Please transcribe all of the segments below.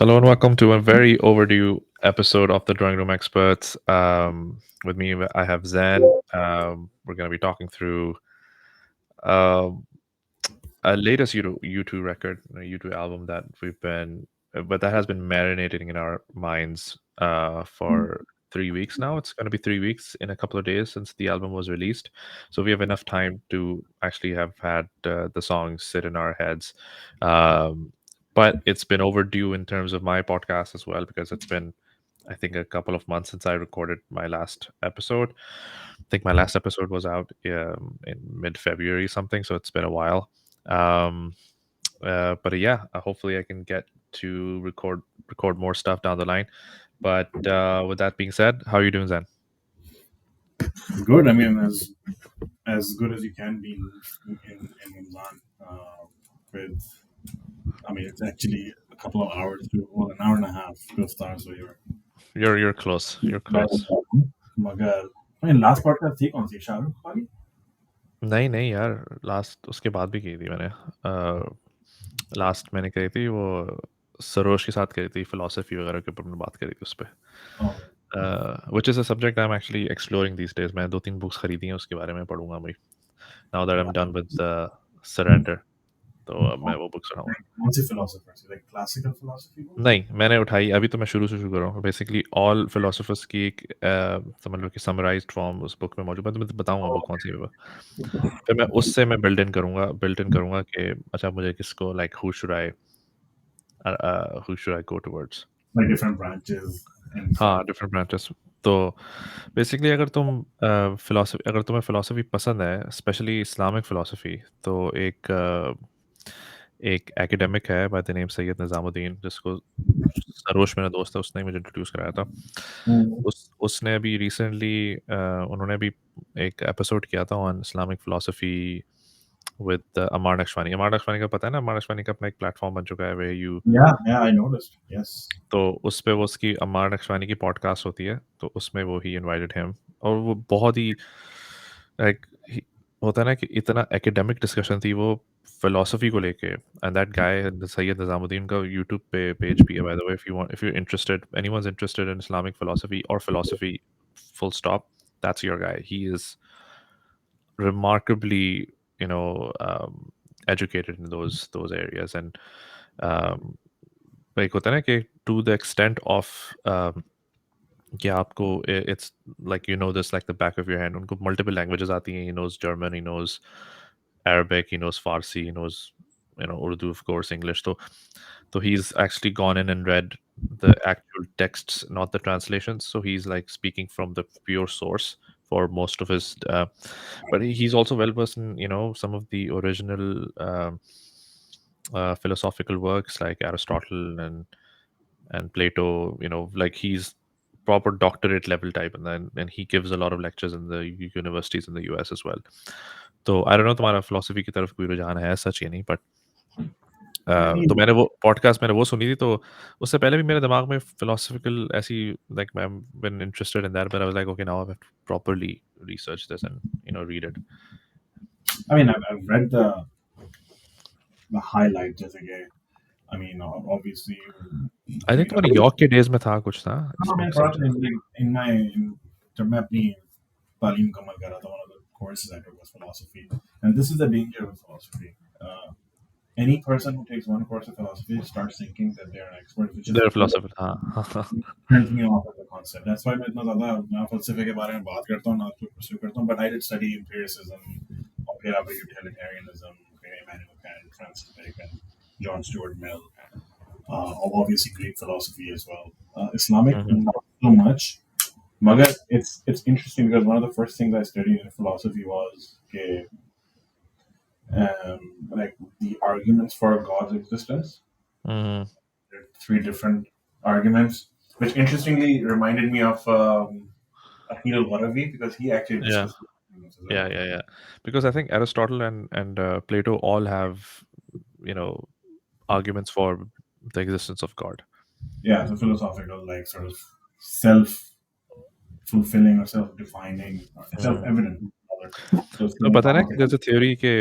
Hello and welcome to a very overdue episode of the Drawing Room Experts. With me, I have Zen. We're going to be talking through um a latest U2 record, a U2 album that but that has been marinating in our minds for 3 weeks now. It's going to be 3 weeks in a couple of days since the album was released, so we have enough time to actually have had the songs sit in our heads. Um, but it's been overdue in terms of my podcast as well because it's been, I think, a couple of months since I recorded my last episode. I think my last episode was out in mid-February something, so it's been a while. Um, but yeah, hopefully I can get to record more stuff down the line. But with that being said, how are you doing, Zen? Good. I mean, as good as you can be in Milan. With, I mean, it's actually a couple of hours an hour and a half to start. So You're close. You're close. मगर I mean, last podcast थी कौन सी शाहरुख वाली? नहीं नहीं यार, last उसके बाद भी की थी मैंने। लास्ट मैंने कही थी वो सरोज के साथ कही थी, फिलोसफी वगैरह के ऊपर मैंने बात करी थी उस पर। Oh, which is a subject I am actually exploring these days. मैं 2-3 बुक्स खरीदी हैं, उसके बारे में पढ़ूंगा भाई। Now that I am done with surrender, तो अब मैं वो बुक्स पढ़ाऊंगा। कौन सी philosopher? Like classical philosophy books? नहीं, मैंने उठाई, अभी तो मैं शुरू से शुरू कर रहा हूँ। बेसिकली ऑल फिलोसोफर्स की एक समझ लो कि समराइज्ड फॉर्म उस बुक में मौजूद है। तो मैं तो बताऊँगा वो कौन सी है वो। फिर मैं उससे मैं बिल्ड इन करूँगा कि अच्छा मुझे किसको like who should I go towards? Like different branches and हाँ, stuff. Different branches. तो बेसिकली अगर तुम्हें फ़िलॉसफ़ी पसंद है, स्पेशली इस्लामिक फ़िलॉसफ़ी, तो एक एकेडमिक है by the name Syed Nizamuddin, जिसको सरोज मेरा दोस्त है, उसने ही मुझे इंट्रोड्यूस कराया था। उसने अभी रिसेंटली उन्होंने भी एक एपिसोड किया था ऑन इस्लामिक फ़िलॉसफ़ी विद अमार नक्शवानी। अमार नक्शवानी का पता है ना? अमार नक्शवानी का अपना एक प्लेटफ़ॉर्म बन चुका है where you Yeah, I noticed. Yes. तो उस पे वो उसकी अम्मार नक्शवानी की पॉडकास्ट होती है, तो उसमें वो ही इनवाइटेड हिम, और वो बहुत ही लाइक होता है ना कि इतना एकेडमिक डिस्कशन थी वो फिलॉसफी को लेके। And that guy Syed Nizamuddin का यूट्यूब पे पेज भी है by the way, if you interested, anyone's interested in Islamic philosophy और philosophy full stop, that's your guy. He is remarkably, educated in those areas. And um, like होता है ना कि to the extent of कि आपको it's like this like the back of your hand. उनको multiple languages आती हैं. He knows German, he knows Arabic, he knows Farsi, he knows Urdu, of course, English. So he's actually gone in and read the actual texts, not the translations. So he's like speaking from the pure source for most of his but he's also well versed in some of the original philosophical works like Aristotle and Plato. Like he's proper doctorate level type, and he gives a lot of lectures in the universities in the US as well. तो I don't know तुम्हारा philosophy की तरफ कोई रुझान है सच या नहीं, but तो मैंने वो पॉडकास्ट सुनी थी, तो उससे पहले भी मेरे दिमाग में philosophical ऐसी like I've been interested in that, but I was like, okay, now I have to properly research this and read it. I mean, I've read the highlight जैसे कि I mean, obviously. I think तुम्हारे York के days में था कुछ था हाँ, इसमें मैंने एक पढ़ा था सब्जेक्ट। जब मैं अपनी तालीम मुकम्मल कर रहा था, one of the courses I took was philosophy, and this is the danger of philosophy. Any person who takes one course of philosophy starts thinking that they're an expert, which is They're a philosopher, हाँ turns me off of the concept. That's why मैं इतना ज़्यादा ना फलसफे के बारे में बात करता हूँ, ना उसको pursue करता हूँ, but I did study empiricism, और फिर आपका utilitarianism, फिर Immanuel Kant, Francis Bacon, John Stuart Mill, obviously Greek philosophy as well. Islamic, Mhm. not so much. Magar, it's interesting because one of the first things I studied in philosophy was like the arguments for God's existence. Mhm. There are three different arguments, which interestingly reminded me of Akhil Gharavi because he actually Yeah, discussed arguments as well. yeah. Because I think Aristotle and Plato all have you know arguments for the existence of God. Yeah, so philosophical, like sort of self-fulfilling or self-defining or Mhm. self-evident. So तो पता है ना कि there's a theory कि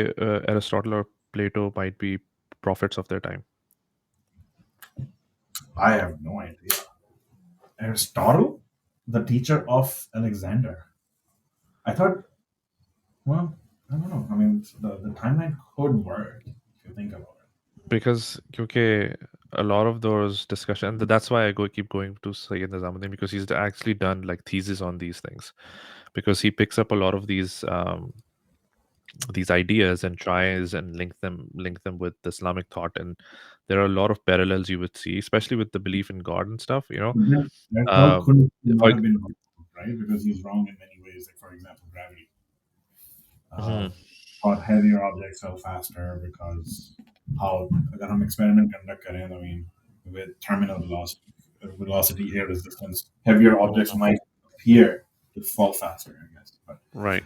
Aristotle और Plato might be prophets of their time. I have no idea. Aristotle, the teacher of Alexander. I thought, well, I don't know. I mean, the timeline could work if you think about it. because okay, a lot of those discussions, and that's why I keep going to Sayyid Nizamuddin, because he's actually done like thesis on these things, because he picks up a lot of these ideas and tries and link them with Islamic thought, and there are a lot of parallels you would see, especially with the belief in God and stuff. But then Aristotle Um, could not for, have been wrong, right? Because he's wrong in many ways. Like, for example, gravity. mhm, Thought heavier objects fell faster because how अगर हम experiment conduct करें, I mean, with terminal velocity, air resistance, heavier objects mhm, might appear to fall faster, I guess. But right.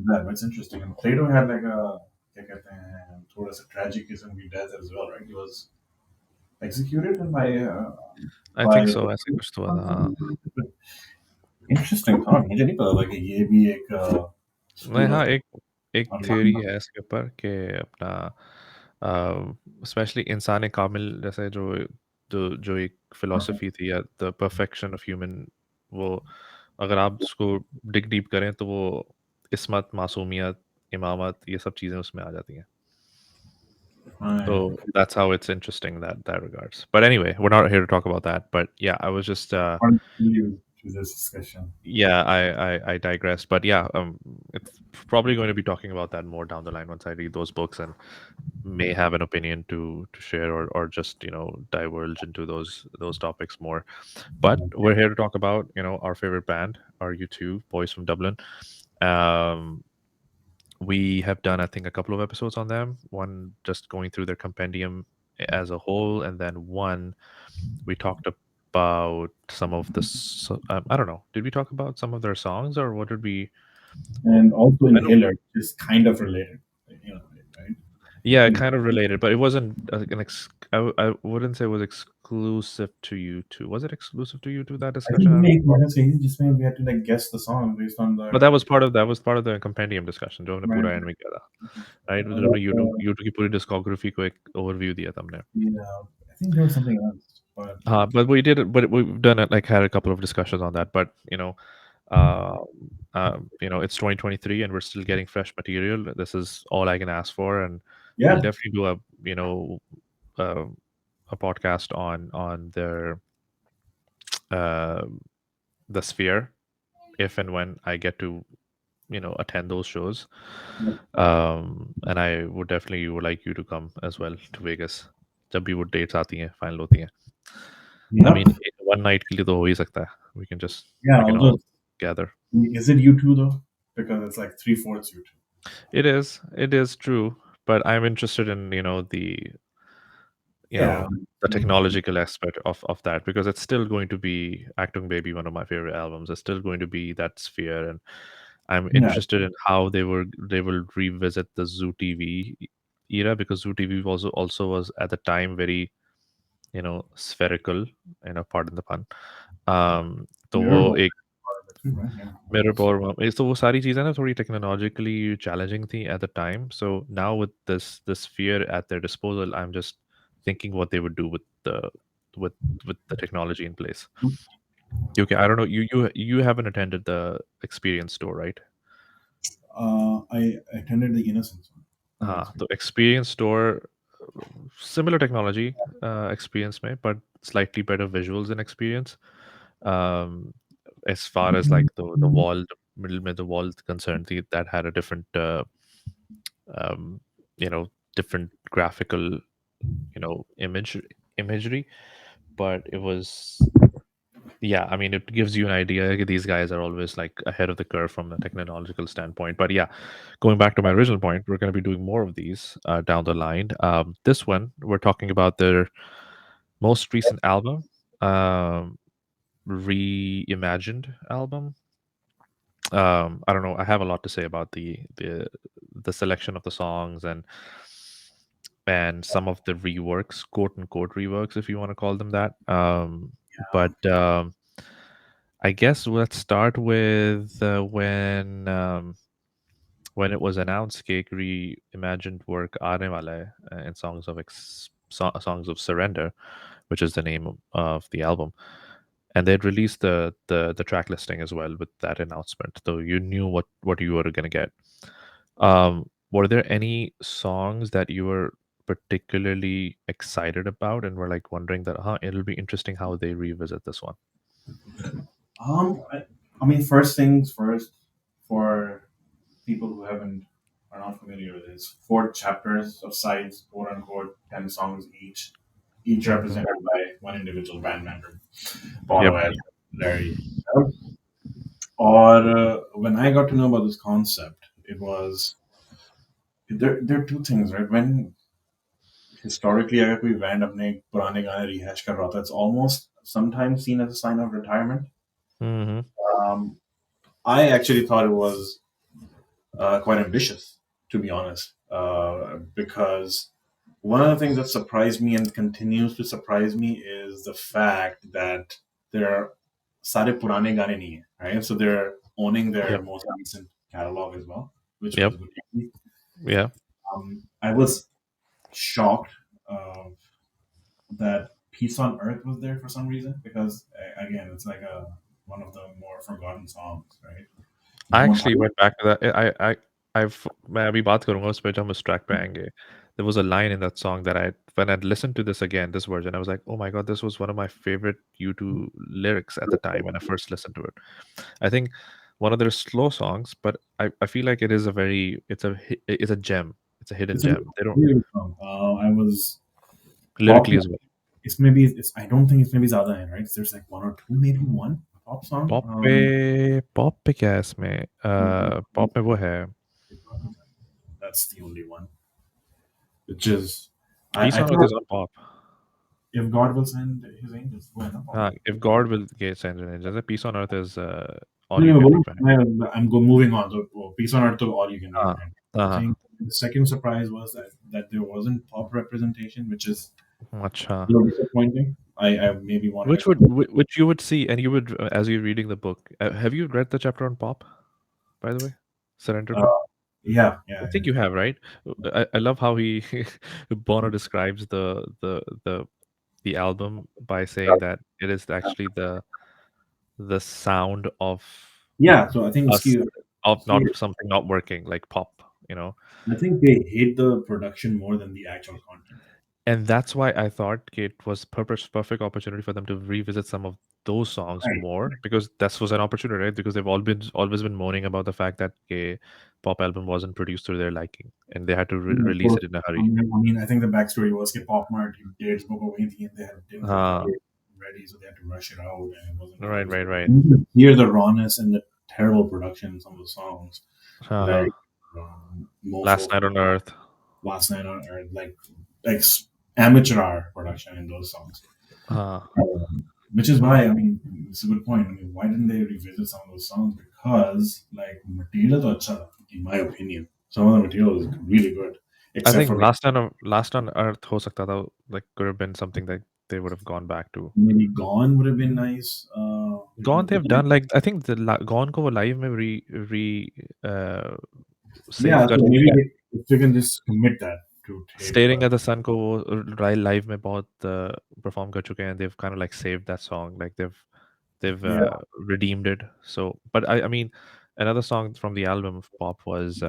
that's interesting. And Plato had like a क्या कहते हैं, थोड़ा सा tragicism भी death as well, right? He was executed I by think so. ऐसे कुछ तो था, हाँ. interesting thought. मुझे नहीं पता था कि ये भी एक नहीं, school हाँ, of एक thought एक और थ्योरी मानना. है इसके ऊपर कि अपना स्पेशली इंसान कामिल जैसे जो जो जो एक फिलॉसफी थी, या द परफेक्शन ऑफ ह्यूमन, वो अगर आप उसको डिग डीप करें तो वो इस्मत, मासूमियत, इमामत, ये सब चीज़ें उसमें आ जाती हैं. Right. So that's how it's interesting that regards. But anyway, we're not here to talk about that. But yeah, I was just Continue to this discussion. yeah, I digressed. But yeah, it's probably going to be talking about that more down the line once I read those books and may have an opinion to share, or just diverge into those topics more. But we're here to talk about our favorite band, our U2 boys from Dublin. Um, we have done, I think, a couple of episodes on them. One just going through their compendium as a whole, and then one we talked about some of the. I don't know. Did we talk about some of their songs, or what did we? And also I don't. Inhaler is kind of related, right? Yeah, In, kind of related, but it wasn't I wouldn't say it was exclusive to you two. Was it exclusive to you two, that I think discussion? I don't हमने know. एक model से ही जिसमें we had to like guess the song based on the But that was part of the compendium discussion जो हमने right. पूरा end में किया था, right? जब हमने YouTube की पूरी discography को एक overview दिया था हमने. Yeah, I think there was something else, but But we did it. But we've done it. Like had a couple of discussions on that. But uh, it's 2023 and we're still getting fresh material. This is all I can ask for, and we'll yeah, definitely do uh, a podcast on uh, the Sphere, if and when I get to attend those shows. And I would definitely would like you to come as well to Vegas. जब भी वो dates आती हैं, final होती हैं. I yep, mean, one night के लिए तो हो ही सकता है. We can just yeah. we can Although, all gather. is it U2 though? Because it's like three-fourths U2. It is true, but I'm interested in you Yeah, know the technological aspect of that, because it's still going to be Actung Baby, one of my favorite albums. It's still going to be that Sphere, and I'm yeah, interested in how they will revisit the Zoo TV era, because Zoo TV also was at the time very spherical, pardon the pun. तो mirror वो ball एक part of it too, right? Yeah, of मेरे course. और तो वो सारी चीज़ें ना थोड़ी टेक्नोलॉजिकली चैलेंजिंग थी at the time. So now with this fear at their disposal, I'm just thinking what they would do with with the technology in place. Okay, I don't know. You haven't attended the experience store, right? I attended the Innocence one. Not The experience. experience store, similar technology experience may, but slightly better visuals and experience. Um, as far as like the wall, the middle में the wall concerned, that had a different um, you know different graphical imagery, but it was, yeah, I mean, it gives you an idea. These guys are always like ahead of the curve from a technological standpoint. But yeah, going back to my original point, we're going to be doing more of these down the line. This one, we're talking about their most recent album, um, reimagined album. I don't know. I have a lot to say about the selection of the songs, and some of the reworks, quote unquote reworks, if you want to call them that. But I guess let's start with when it was announced कि एक reimagined work आने वाला है in songs of surrender. which is the name of the album. And they'd released the track listing as well with that announcement, so you knew what you were going to get. Were there any songs that you were particularly excited about and were like wondering that, it'll be interesting how they revisit this one? Um, I, I mean, first things first, for people who haven't are not familiar with this, four chapters of sides, quote unquote, 10 songs each Hmm. represented by one individual band member, Yep. Bono and Larry. Or when I got to know about this concept, it was there are two things, right? When historically अगर कोई band अपने पुराने गाने rehash कर रहा होता है, it's almost sometimes seen as a sign of retirement. Hmm. Um, I actually thought it was quite ambitious, to be honest, because one of the things that surprised me and continues to surprise me is the fact that there are sare purane gaane nahi hai, right? So they're owning their Yep. most recent catalog as well, which Yep. was good to see. Yeah. I was shocked that Peace on Earth was there for some reason because again, it's like a one of the more forgotten songs, right? I More actually went back to that. I've मैं अभी बात करूंगा उस पे जब हम उस track पे आएंगे. There was a line in that song that when I'd listened to this again, this version, I was like, oh my god, this was one of my favorite U2 lyrics at the time when I first listened to it. I think one of their slow songs, but I feel like it is it's a gem. It's a hidden it's a gem. They don't really good song. I was pop. lyrically as well. It's maybe it's. I don't think it's maybe Zada in, right? There's like one or two, maybe one pop song. Pop पे क्या है इसमें pop में वो है That's the only one. Which is, Peace I on think Earth is on pop. if God will send His angels, वो है ना pop. If God will get send an angel, Peace on Earth is all नहीं, you मैं can बोलूँ, depend. I'm moving on. So Peace on Earth to All You Can हाँ Depend. I हाँ think the second surprise was that there wasn't pop representation, which is अच्छा. a little disappointing. I maybe wanted Which a couple. which you would see, and you would as you're reading the book. Have you read the chapter on pop, by the way? Surrender Uh, book. yeah, I yeah, think you have, right? I love how he Bono describes the album by saying that it is actually the sound of yeah. So I think us, of ski, not something not working like pop, you know. I think they hate the production more than the actual content. And that's why I thought it was perfect opportunity for them to revisit some of those songs Right. more, because that was an opportunity, right? Because they've always been moaning about the fact that a pop album wasn't produced to their liking and they had to Yeah, release so, it in a hurry. I think the backstory was that Pop Mart dates book away and they didn't have the date ready, so they had to rush it out, and it wasn't Right, released. right, right. You can hear the rawness and the terrible production in some of the songs, Uh-huh. like Last Mofo, Night on Earth. Last Night on Earth, like amateur hour production in those songs. Uh, Which is why, I mean, it's a good point. I mean, why didn't they revisit some of those songs? Because, like, material to acha tha, in my opinion. Some of the material is really good, I except think for Last on Earth ho sakta tha, like could have been something that they would have gone back to. maybe Gone would have been nice. Gone they've But done, like I think Gone ko wo live mein re uh, save yeah, kar so चुके maybe हैं. if we can just commit that to tape. Staring at the Sun को वो live में बहुत perform कर चुके हैं. They've kind of like saved that song. Like they've Yeah, redeemed it. So, but I mean, another song from the album of pop was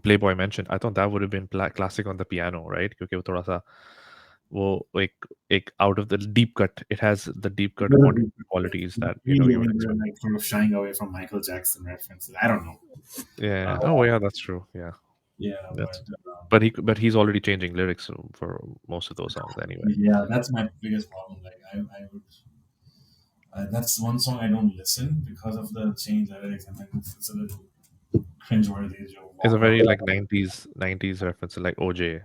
Playboy mentioned. I thought that would have been classic on the piano, right? क्योंकि वो थोड़ा सा वो एक out of the deep cut. It has the deep cut qualities that really, I you would mean, they're expect. like sort of shying away from Michael Jackson references. I don't know. Yeah. Uh, Oh yeah, that's true. Yeah, yeah, that's. but But he's already changing lyrics for most of those songs anyway. yeah, that's my biggest problem. Like, I would. That's one song I don't listen because of the change lyrics, and then it's a little cringeworthy as you It's a walk out. very like 90s reference, like OJ,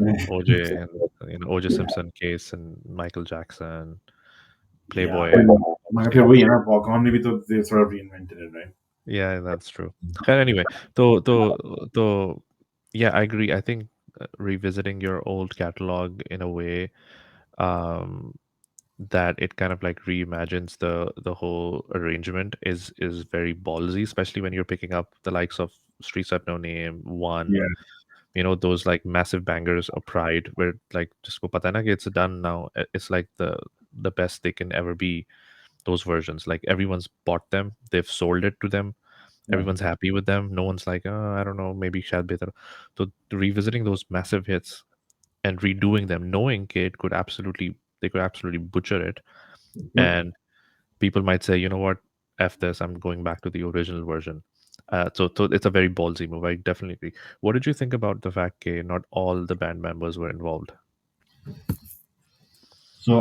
OJ and OJ Simpson case and Michael Jackson, Yeah, Playboy. मगर फिर वही है ना Walk-On में भी तो they sort of reinvented it, right? Yeah, that's true. And anyway, तो yeah, I agree. I think revisiting your old catalog in a way um, that it kind of like reimagines the whole arrangement is very ballsy, especially when you're picking up the likes of Streets Up No Name, One, Yeah, those like massive bangers of Pride, where like just go pata hai na ki it's done now. It's like the best they can ever be. Those versions, like everyone's bought them, they've sold it to them, Yeah. everyone's happy with them. No one's like, oh, I don't know, maybe shad better. So revisiting those massive hits and redoing them, knowing it could absolutely they could absolutely butcher it, Yep. and people might say, you know what, f this, I'm going back to the original version. So it's a very ballsy move. I definitely agree. What did you think about the fact that not all the band members were involved? So,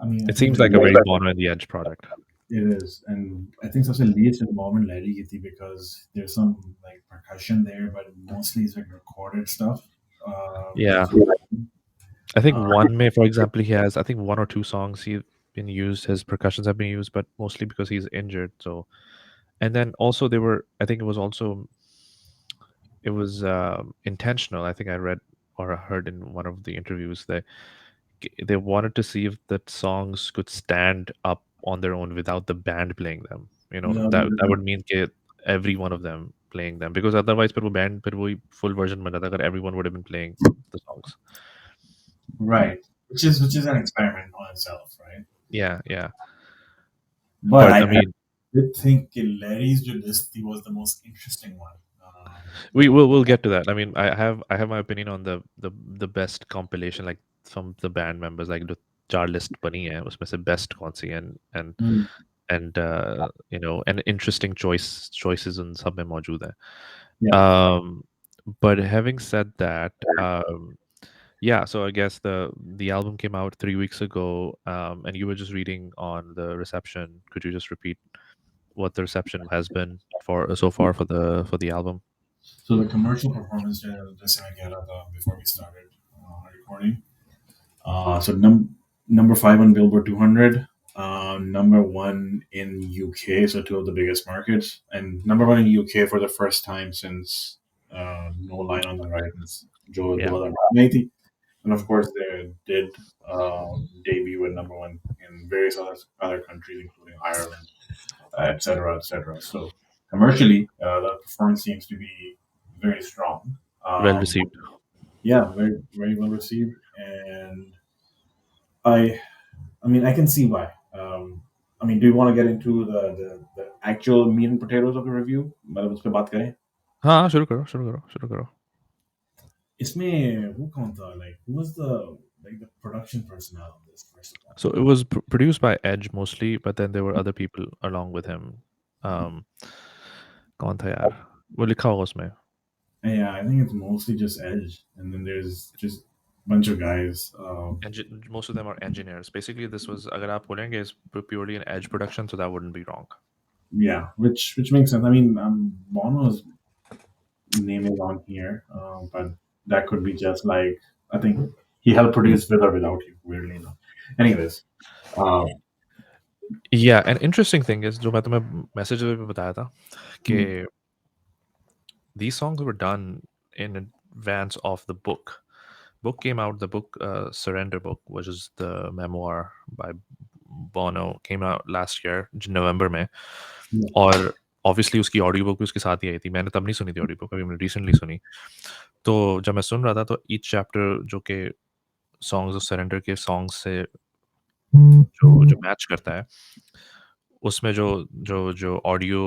I mean, I It think seems the like a very least Bono and the Edge product. it is, and I think such a least involvement Larry Gitti because there's some like percussion there, but mostly it's like recorded stuff, which Yeah, is I think uh, one may, for example, he has, I think, one or two songs he's been used, his percussions have been used, but mostly because he's injured. So, and then also they were, I think it was also, it was intentional. I think I read or heard in one of the interviews that they wanted to see if the songs could stand up on their own without the band playing them. yeah, That would mean that every one of them playing them, because otherwise, पर वो band पर वही full version बना था अगर everyone would have been playing the songs. right, which is an experiment on itself, right? Yeah, yeah. But But I I mean, did think Larry's list was the most interesting one. we'll get to that. I mean, I have my opinion on the best compilation, like from the band members, like the jar list बनी है उसमें से best कौन सी है, Mm, and interesting choices in सब में मौजूद है. yeah. But having said that, yeah, so I guess the album came out 3 weeks ago, and you were just reading on the reception. Could you just repeat what the reception has been for so far for the album? So the commercial performance just I get before we started recording. So number five on Billboard 200, number one in UK, so two of the biggest markets, and number one in UK for the first time since No Line on the Horizon's Joe Yeah, 2080. And of course, they did debut at number one in various other countries, including Ireland, etc., etc. So commercially, the performance seems to be very strong. well Um, received. yeah, very very well received, and I I mean I can see why. I mean, do you want to get into the actual meat and potatoes of the review? मतलब उस पे बात करें. हाँ, शुरू करो, शुरू करो, शुरू करो. इसमें who कौन था? Like who was the production personnel on this? First of all, So it was produced by Edge mostly, but then there were other people along with him. Um, कौन था यार? वो लिखा होगा उसमें. yeah, I think it's mostly just Edge, and then there's just a bunch of guys. Most of them are engineers. Basically, this was अगर आप बोलेंगे is purely an Edge production, so that wouldn't be wrong. Yeah, which makes sense. I mean, Bono's name is on here, but that could be just like I think he helped produce with or without you. Weirdly enough. Anyways, um, Yeah, an interesting thing is जो मैं तुम्हें message में भी बताया था कि mm, these songs were done in advance of the book. Book came out. The book, Surrender book, which is the memoir by Bono, came out last year, November में. yeah, और obviously उसकी audio book भी उसके साथ ही आई थी. मैंने तब नहीं सुनी थी ऑडियो बुक, अभी मैंने रिसेंटली सुनी. तो जब मैं सुन रहा था तो ईच चैप्टर जो कि सॉन्ग्स ऑफ सरेंडर के सॉन्ग से जो मैच करता है, उसमें जो जो जो ऑडियो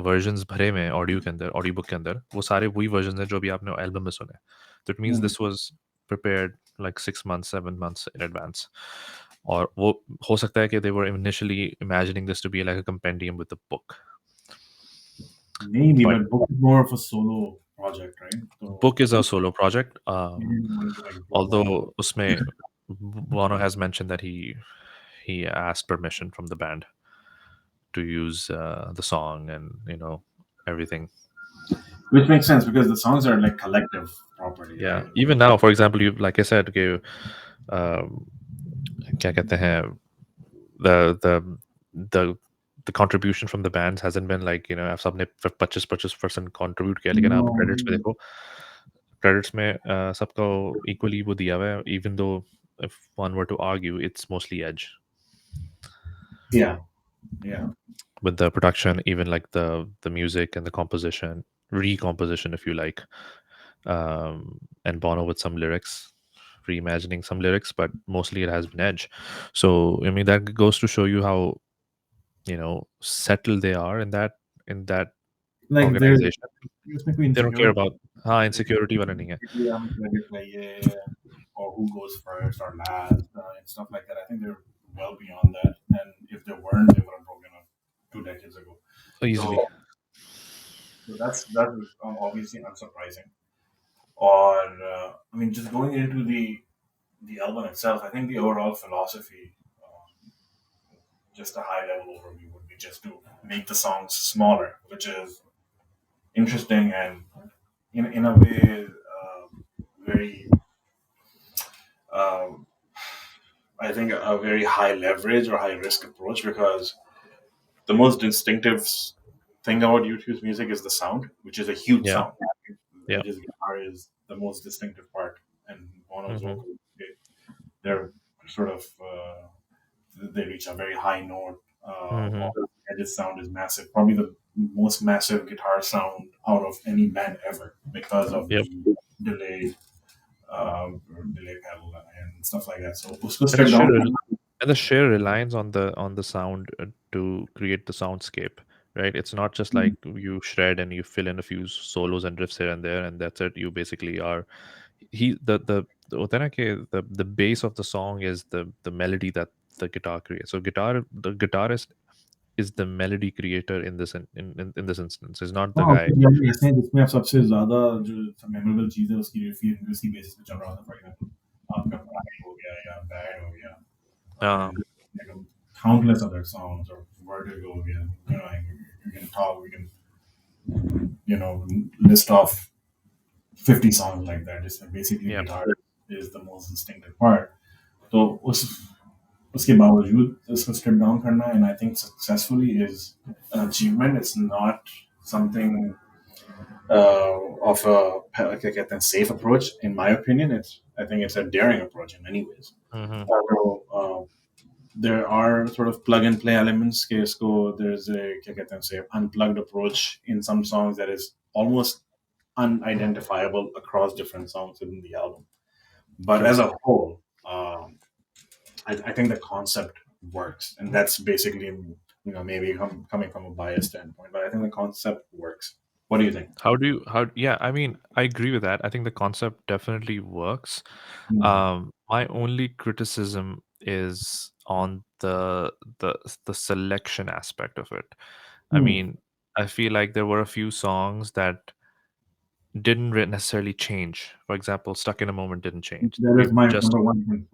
वर्जन्स भरे हुए हैं ऑडियो के अंदर, ऑडियो बुक के अंदर, वो सारे वही वर्जन हैं जो अभी आपने एल्बम में सुने. तो it means mm, this was prepared like 6 months, 7 months in advance. और वो हो सकता है कि they were initially imagining this to be like a compendium with the book. maybe, But but book is more of a solo project, right? So book is a solo project. he didn't want to like draw that out. Although उसमें Bono has mentioned that he asked permission from the band to use the song and everything. Which makes sense because the songs are like collective property, Yeah, right? even now, for example, you like I said, कि क्या कहते हैं, the the the contribution from the bands hasn't been like आप सबने 25% contribute किया, लेकिन आप No, credits में देखो, credits में सबको equally वो दिया हुआ है, even though if one were to argue it's mostly Edge yeah, yeah. with the production, even like the music and the composition, recomposition if you like. and Bono with some lyrics, reimagining some lyrics, but mostly it has been Edge. So I mean that goes to show you how settled they are in that Like there's organization. उसमें कोई They don't care insecurity about insecurity वाला नहीं है. हम credit चाहिए or who goes first or last and stuff like that. I think they're well beyond that. And if they weren't, they would have broken up 2 decades ago. Easily. So that's obviously unsurprising. Or I mean, just going into the album itself, I think the overall philosophy, just a high level overview, would be just to make the songs smaller, which is interesting and in a way very um, I think a very high leverage or high risk approach because the most distinctive thing about YouTube's music is the sound, which is a huge Yeah. sound. Yeah. Edge's guitar is the most distinctive part, and Bono's Mm-hmm. vocals, they're sort of they reach a very high note. Mm-hmm. Edge's sound is massive, probably the most massive guitar sound out of any band ever because of Yep. the delay, delay pedal and stuff like that. So usko And the strip sheer down. and the sheer reliance on the sound to create the soundscape, right? It's not just like you shred and you fill in a few solos and riffs here and there, and that's it. You basically are the होता है ना कि the base of the song is the melody that the guitar creates. So the guitarist is the melody creator in in this instance. Is not the हाँ, guy. कुछ गाने ऐसे हैं जिसमें आप सबसे ज़्यादा जो मेमोरेबल चीज़ है उसकी बेसिस पे चल रहा था फॉर एग्जांपल आपका प्राइड हो गया या बैड हो गया Uh, and like countless other songs or vertigo हो गया you can talk we can list off 50 songs like that just basically yeah. guitar is the most distinctive part तो उसके बावजूद इसको स्ट्रिप डाउन करना and I think successfully is an achievement. It's not something of a like I get that safe approach. In my opinion, I think it's a daring approach in many ways. Mm-hmm. Although there are sort of plug and play elements. There's a क्या कहते हैं, say unplugged approach in some songs that is almost unidentifiable across different songs within the album. But True. as a whole, I think the concept works, and that's basically maybe coming from a biased standpoint. But I think the concept works. What do you think? Yeah, I mean, I agree with that. I think the concept definitely works. My only criticism is on the selection aspect of it. I Hmm. mean, I feel like there were a few songs that didn't necessarily change. For example, Stuck in a Moment didn't change. That is It my just number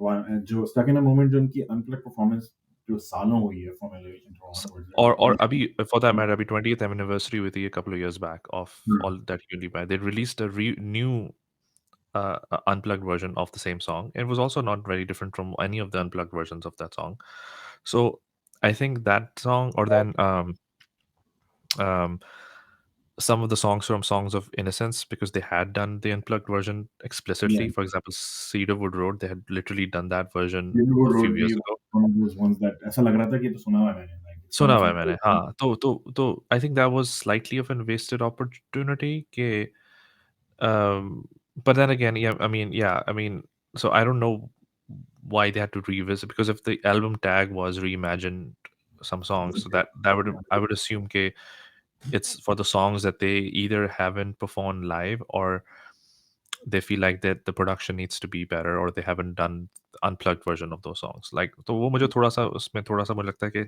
one. And जो stuck in a moment जो उनकी unplugged performance जो सालों हुई है from Elevation to s- onwards. or Abhi, for that matter, Abhi 20th anniversary with a couple of years back of Hmm. all that Unity Band. They released a new unplugged version of the same song. It was also not very different from any of the unplugged versions of that song. So I think that song, or then um, some of the songs from Songs of Innocence, because they had done the unplugged version Yeah. explicitly. For example, Cedarwood Road, they had literally done that version a Silverwood few Road भी years ago. one of those ones that ऐसा लग रहा था कि ये तो सुना हुआ है मैंने. Like it's सुना coming हुआ है from. मैंने हाँ तो I think that was slightly of a wasted opportunity कि but then again, yeah, I mean, so I don't know why they had to revisit, because if the album tag was reimagined some songs, so that would I would assume ke it's for the songs that they either haven't performed live, or they feel like that the production needs to be better, or they haven't done unplugged version of those songs. Like तो वो मुझे थोड़ा सा उसमें थोड़ा सा मुझे लगता है कि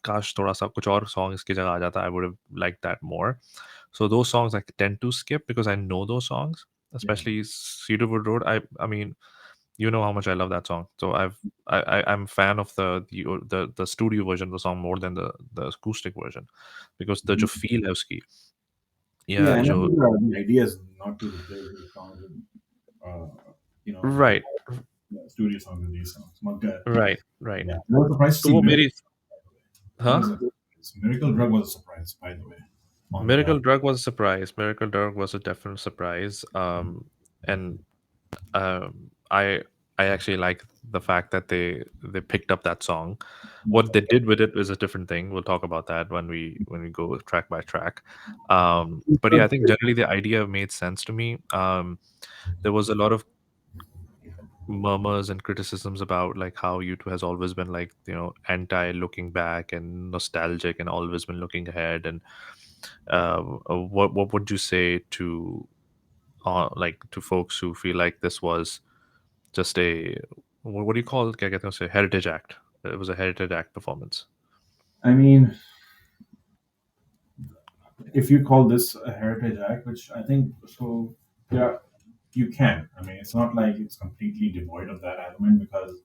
काश थोड़ा सा कुछ और songs की जगह आ जाता. I would have liked that more. So those songs I tend to skip because I know those songs, Yeah. especially Cedarwood Road. I mean, you know how much I love that song. So I'm a fan of the studio version of the song more than the acoustic version, because the जो feel है उसकी Yeah, या and I जो think the idea is not to replace the songs with, uh, right studio songs with these songs. But, right. yeah, I was surprised to तो see वो Miracle. मेरी हाँ Was a, Miracle Drug was a surprise, by the way, on the Miracle album. Drug was a surprise. Miracle Drug was a definite surprise. And I I actually like the fact that they picked up that song. What they did with it is a different thing. We'll talk about that when we go track by track. But yeah, I think generally the idea made sense to me. There was a lot of murmurs and criticisms about like how YouTube has always been like, anti looking back and nostalgic and always been looking ahead. And what would you say to like to folks who feel like this was just a what do you call it? क्या कहते हैं उसे? Heritage Act. It was a Heritage Act performance. I mean, if you call this a heritage act, which I think so, yeah, you can. I mean, it's not like it's completely devoid of that element because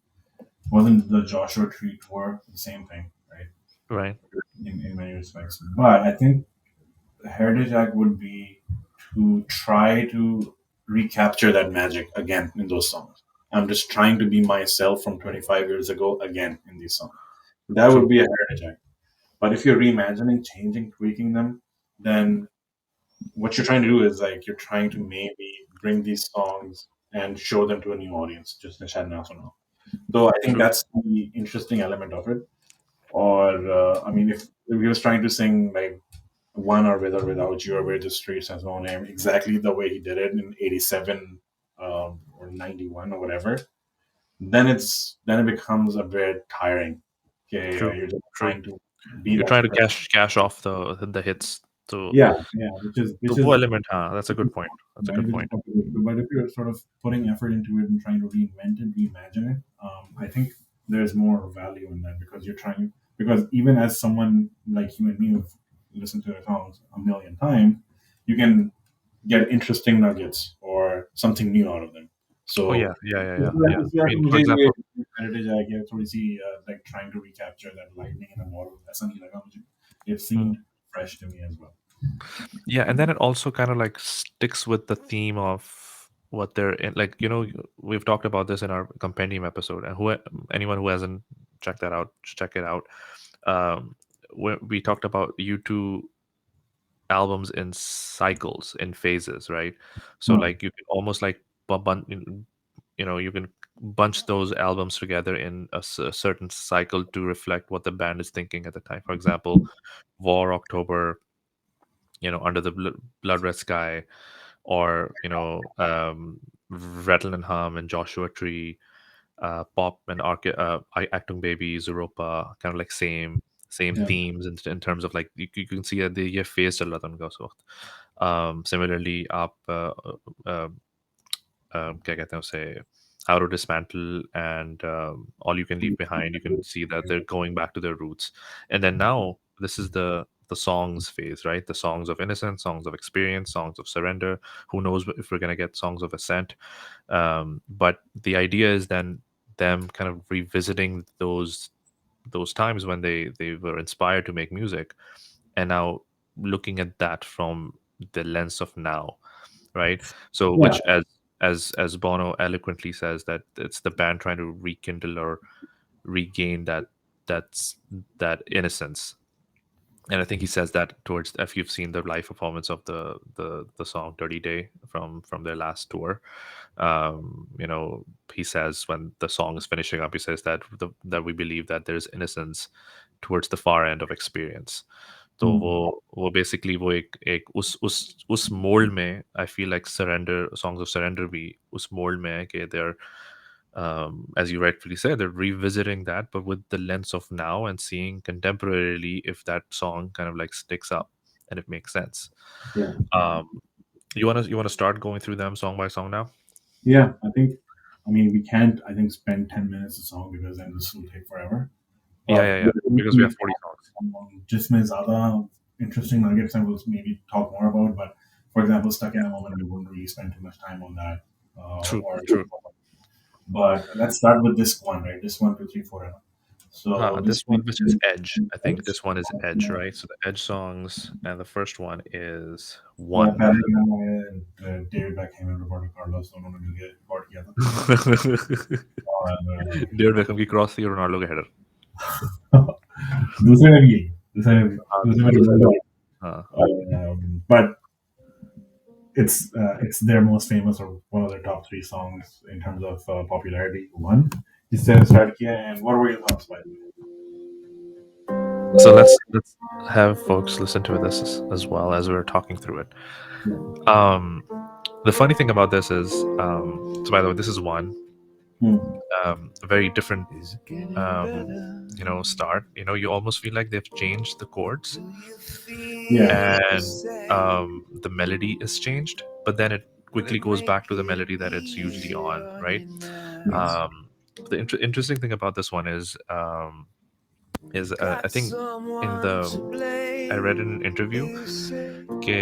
wasn't the Joshua Tree tour the same thing, right? Right. In many respects, but I think the heritage act would be to try to recapture that magic again in those songs. I'm just trying to be myself from 25 years ago again in these songs. That would True. be a heritage act. But if you're reimagining, changing, tweaking them, then what you're trying to do is like you're trying to maybe bring these songs and show them to a new audience, just in Shad now. So I think True. that's the interesting element of it. Or I mean, if he was trying to sing like one or with or without you or where the streets has no name, exactly the way he did it in '87 or '91 or whatever, then it becomes a bit tiring. Okay, True. you're just True. trying to be You're that trying to person. cash off the hits. So Yeah, yeah, the which whole is element, huh? That's a good point. That's a right? good Which is point. what we do. But if you're sort of putting effort into it and trying to reinvent it, reimagine it, I think there's more value in that because you're trying. Because even as someone like you and me who've listened to the songs a million times, you can get interesting nuggets or something new out of them. Oh So yeah, yeah, yeah, if yeah, you yeah. if you I have to mean, for मुझे ये example, heritage है कि थोड़ी सी like trying to recapture that lightning in a bottle ऐसा नहीं लगा मुझे. It mm, seemed fresh to me as well. yeah, and then it also kind of like sticks with the theme of what they're in. Like, we've talked about this in our compendium episode, and who anyone who hasn't checked that out, check it out. We talked about U2 albums in cycles, in phases, right? So Hmm. like you can almost like you can bunch those albums together in a certain cycle to reflect what the band is thinking at the time. For example, War, October, Under the Blood Red Sky, or Rattle and Hum and Joshua Tree, Pop and Actung Baby, Europa, kind of like same Yeah. themes in terms of like you can see that ये phase चल रहा था उनका उस वक्त. Similarly, आप क्या कहते हैं उसे, How to Dismantle and All You Can Leave Behind, you can see that they're going back to their roots. And then now this is the songs phase, right? The songs of innocence, songs of experience, songs of surrender. Who knows if we're going to get songs of ascent? But the idea is then them kind of revisiting those times when they were inspired to make music, and now looking at that from the lens of now, right? So Yeah. which, as Bono eloquently says, that it's the band trying to rekindle or regain that's that innocence. And I think he says that towards, if you've seen the live performance of the song Dirty Day from their last tour, he says when the song is finishing up, he says that we believe that there's innocence towards the far end of experience. तो Hmm. वो basically वो एक उस mold में I feel like surrender, songs of surrender भी उस mold में है कि they're, as you rightfully said, they're revisiting that, but with the lens of now and seeing contemporarily if that song kind of like sticks up and it makes sense. Yeah. Um, you wanna start going through them song by song now? Yeah. I mean, we can't, I think, spend 10 minutes a song because then this will take forever. Yeah, But yeah, yeah. Because we have 40 songs. जिसमें ज़्यादा interesting nuggets and we'll maybe talk more about. But for example, Stuck in a Moment, we wouldn't really spend too much time on that. True, Or, true. but let's start with this one, right? This 1, 2, 3, 4. So this This one one, which is is Edge. I think Edge. this one is Edge, right? So the Edge songs, and the first one is One. पहले गाना है David बैकहैम और Roberto Carlos दोनों ने मिलकर record किया था और डेविड बेकहम की क्रॉस थी रोनाल्डो के हेडर. दूसरे में भी दूसरे में दूसरे में रोनाल्डो भी. हाँ. but it's their most famous or one of their top three songs in terms of popularity. One, जिससे start किया, and what were your thoughts by the So let's have folks listen to this as well as we're talking through it. way? Um, the funny thing about this is, so by the way, this is one Hmm. a very different, start. You almost feel like they've changed the chords, Yeah. and the melody is changed, but then it quickly goes back to the melody that it's usually on, right? Yes. The interesting thing about this one is I think in the I read in an interview ke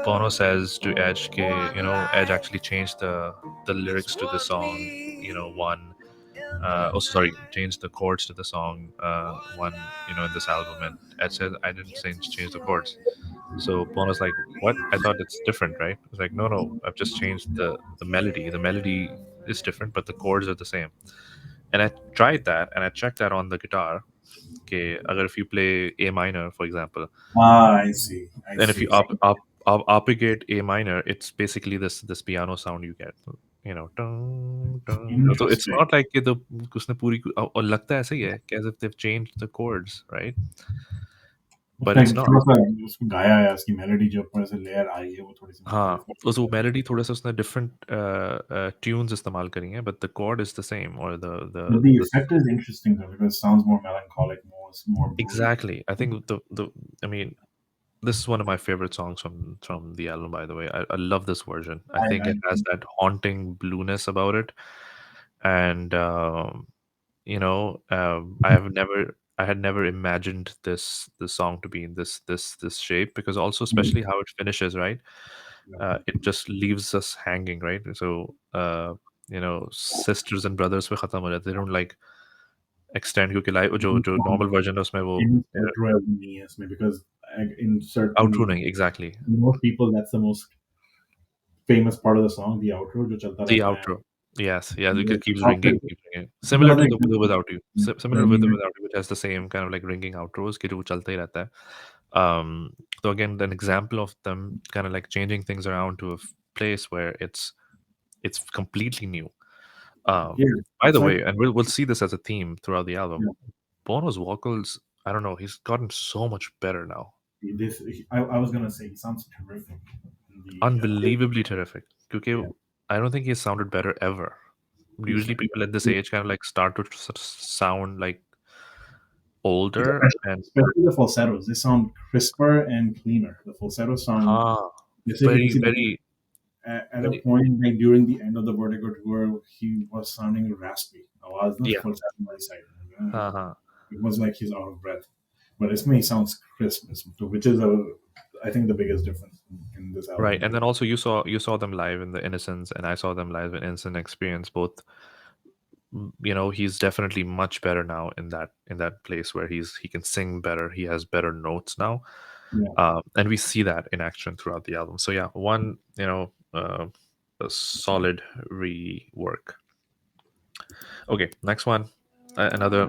Bono says to Edge ke Edge actually changed the lyrics to the song, one sorry, changed the chords to the song one in this album, and Edge says I didn't change the chords. So Bono's like, what? I thought it's different, right? It's like, no, I've just changed the melody. The melody is different, but the chords are the same. And I tried that, and I checked that on the guitar. Okay, agar if you play A minor, for example, Ah, I see. I and if you see. obligate A minor, it's basically this piano sound you get. Dun, dun. So it's Interesting. not like कि the उसने पूरी और लगता ऐसा ही है, as if they've changed the chords, right? But उसने it's not. थोड़ा सा उसको गाया है, उसकी मेलोडी जो ऊपर से लेयर आई है वो थोड़ी सी हाँ, मुख्तलिफ उस वो है। मेलोडी थोड़ा सा उसने डिफरेंट ट्यून्स इस्तेमाल करी हैं, but the chord is the same, or But the the effect is interesting though, because it sounds more melancholic, more brooding. exactly. I think the I mean, this is one of my favorite songs from the album, by the way. I love this version. I think it has I that haunting blueness about it, and I had never imagined this song to be in this shape, because also especially how it finishes, right? It just leaves us hanging, right? So sisters and brothers पे खत्म हो जाते, they don't like extend, क्योंकि live जो normal version है उसमें वो famous outro album नहीं है इसमें, because in outro certain नहीं, exactly. most people that's the most famous part of the song, the outro जो चलता The रहता है. outro. Yes, yeah, वो it keeps top पे ringing, keeps ringing. सबसे Similar ज्यादा to the With or example Without You. Similar with the terminator. Without You, which has the same kind of like ringing outros कि जो चलता ही रहता है. So again, an example of them kind of like changing things around to a place where it's completely new. Yeah, By it's the like way, and we'll see this as a theme throughout the album. yeah, Bono's vocals, I don't know, he's gotten so much better now. this. I was gonna say he sounds terrific in the Unbelievably terrific. yeah. Because I don't think he's sounded better ever. He's, Usually people at this age kind of like start to sound like older, especially, and especially the falsettos, they sound crisper and cleaner. The falsettos sound. हाँ, जैसे कि very किसी very at a very point like during the end of the Vertigo tour, he was sounding raspy. आवाज ना yeah, falsetto वाली side में. हाँ हाँ. It was like he's out of breath. But इसमें he sounds crisp, which is I think the biggest difference in this Right, album. and then also you saw them live in the Innocence, and I saw them live in Innocent Experience. Both, he's definitely much better now in that place where he can sing better. He has better notes now, Yeah. and we see that in action throughout the album. So yeah, one a solid rework. Okay, next one, another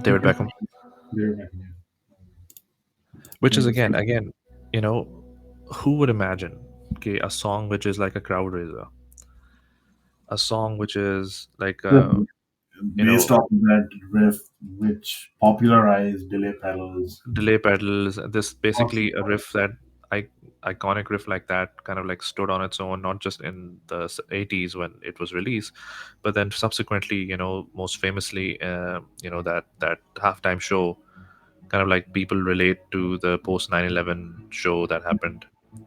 David Okay. Beckham, They're back, yeah. which is Famous. again, you know, who would imagine, okay, a song which is like a crowd raiser, a song which is like you Based know off of that riff, which popularized delay pedals. delay pedals, this Awesome. basically a riff that I iconic riff like that kind of like stood on its own, not just in the 80s when it was released, but then subsequently, most famously, that halftime show, kind of like people relate to the post 9/11 show that happened,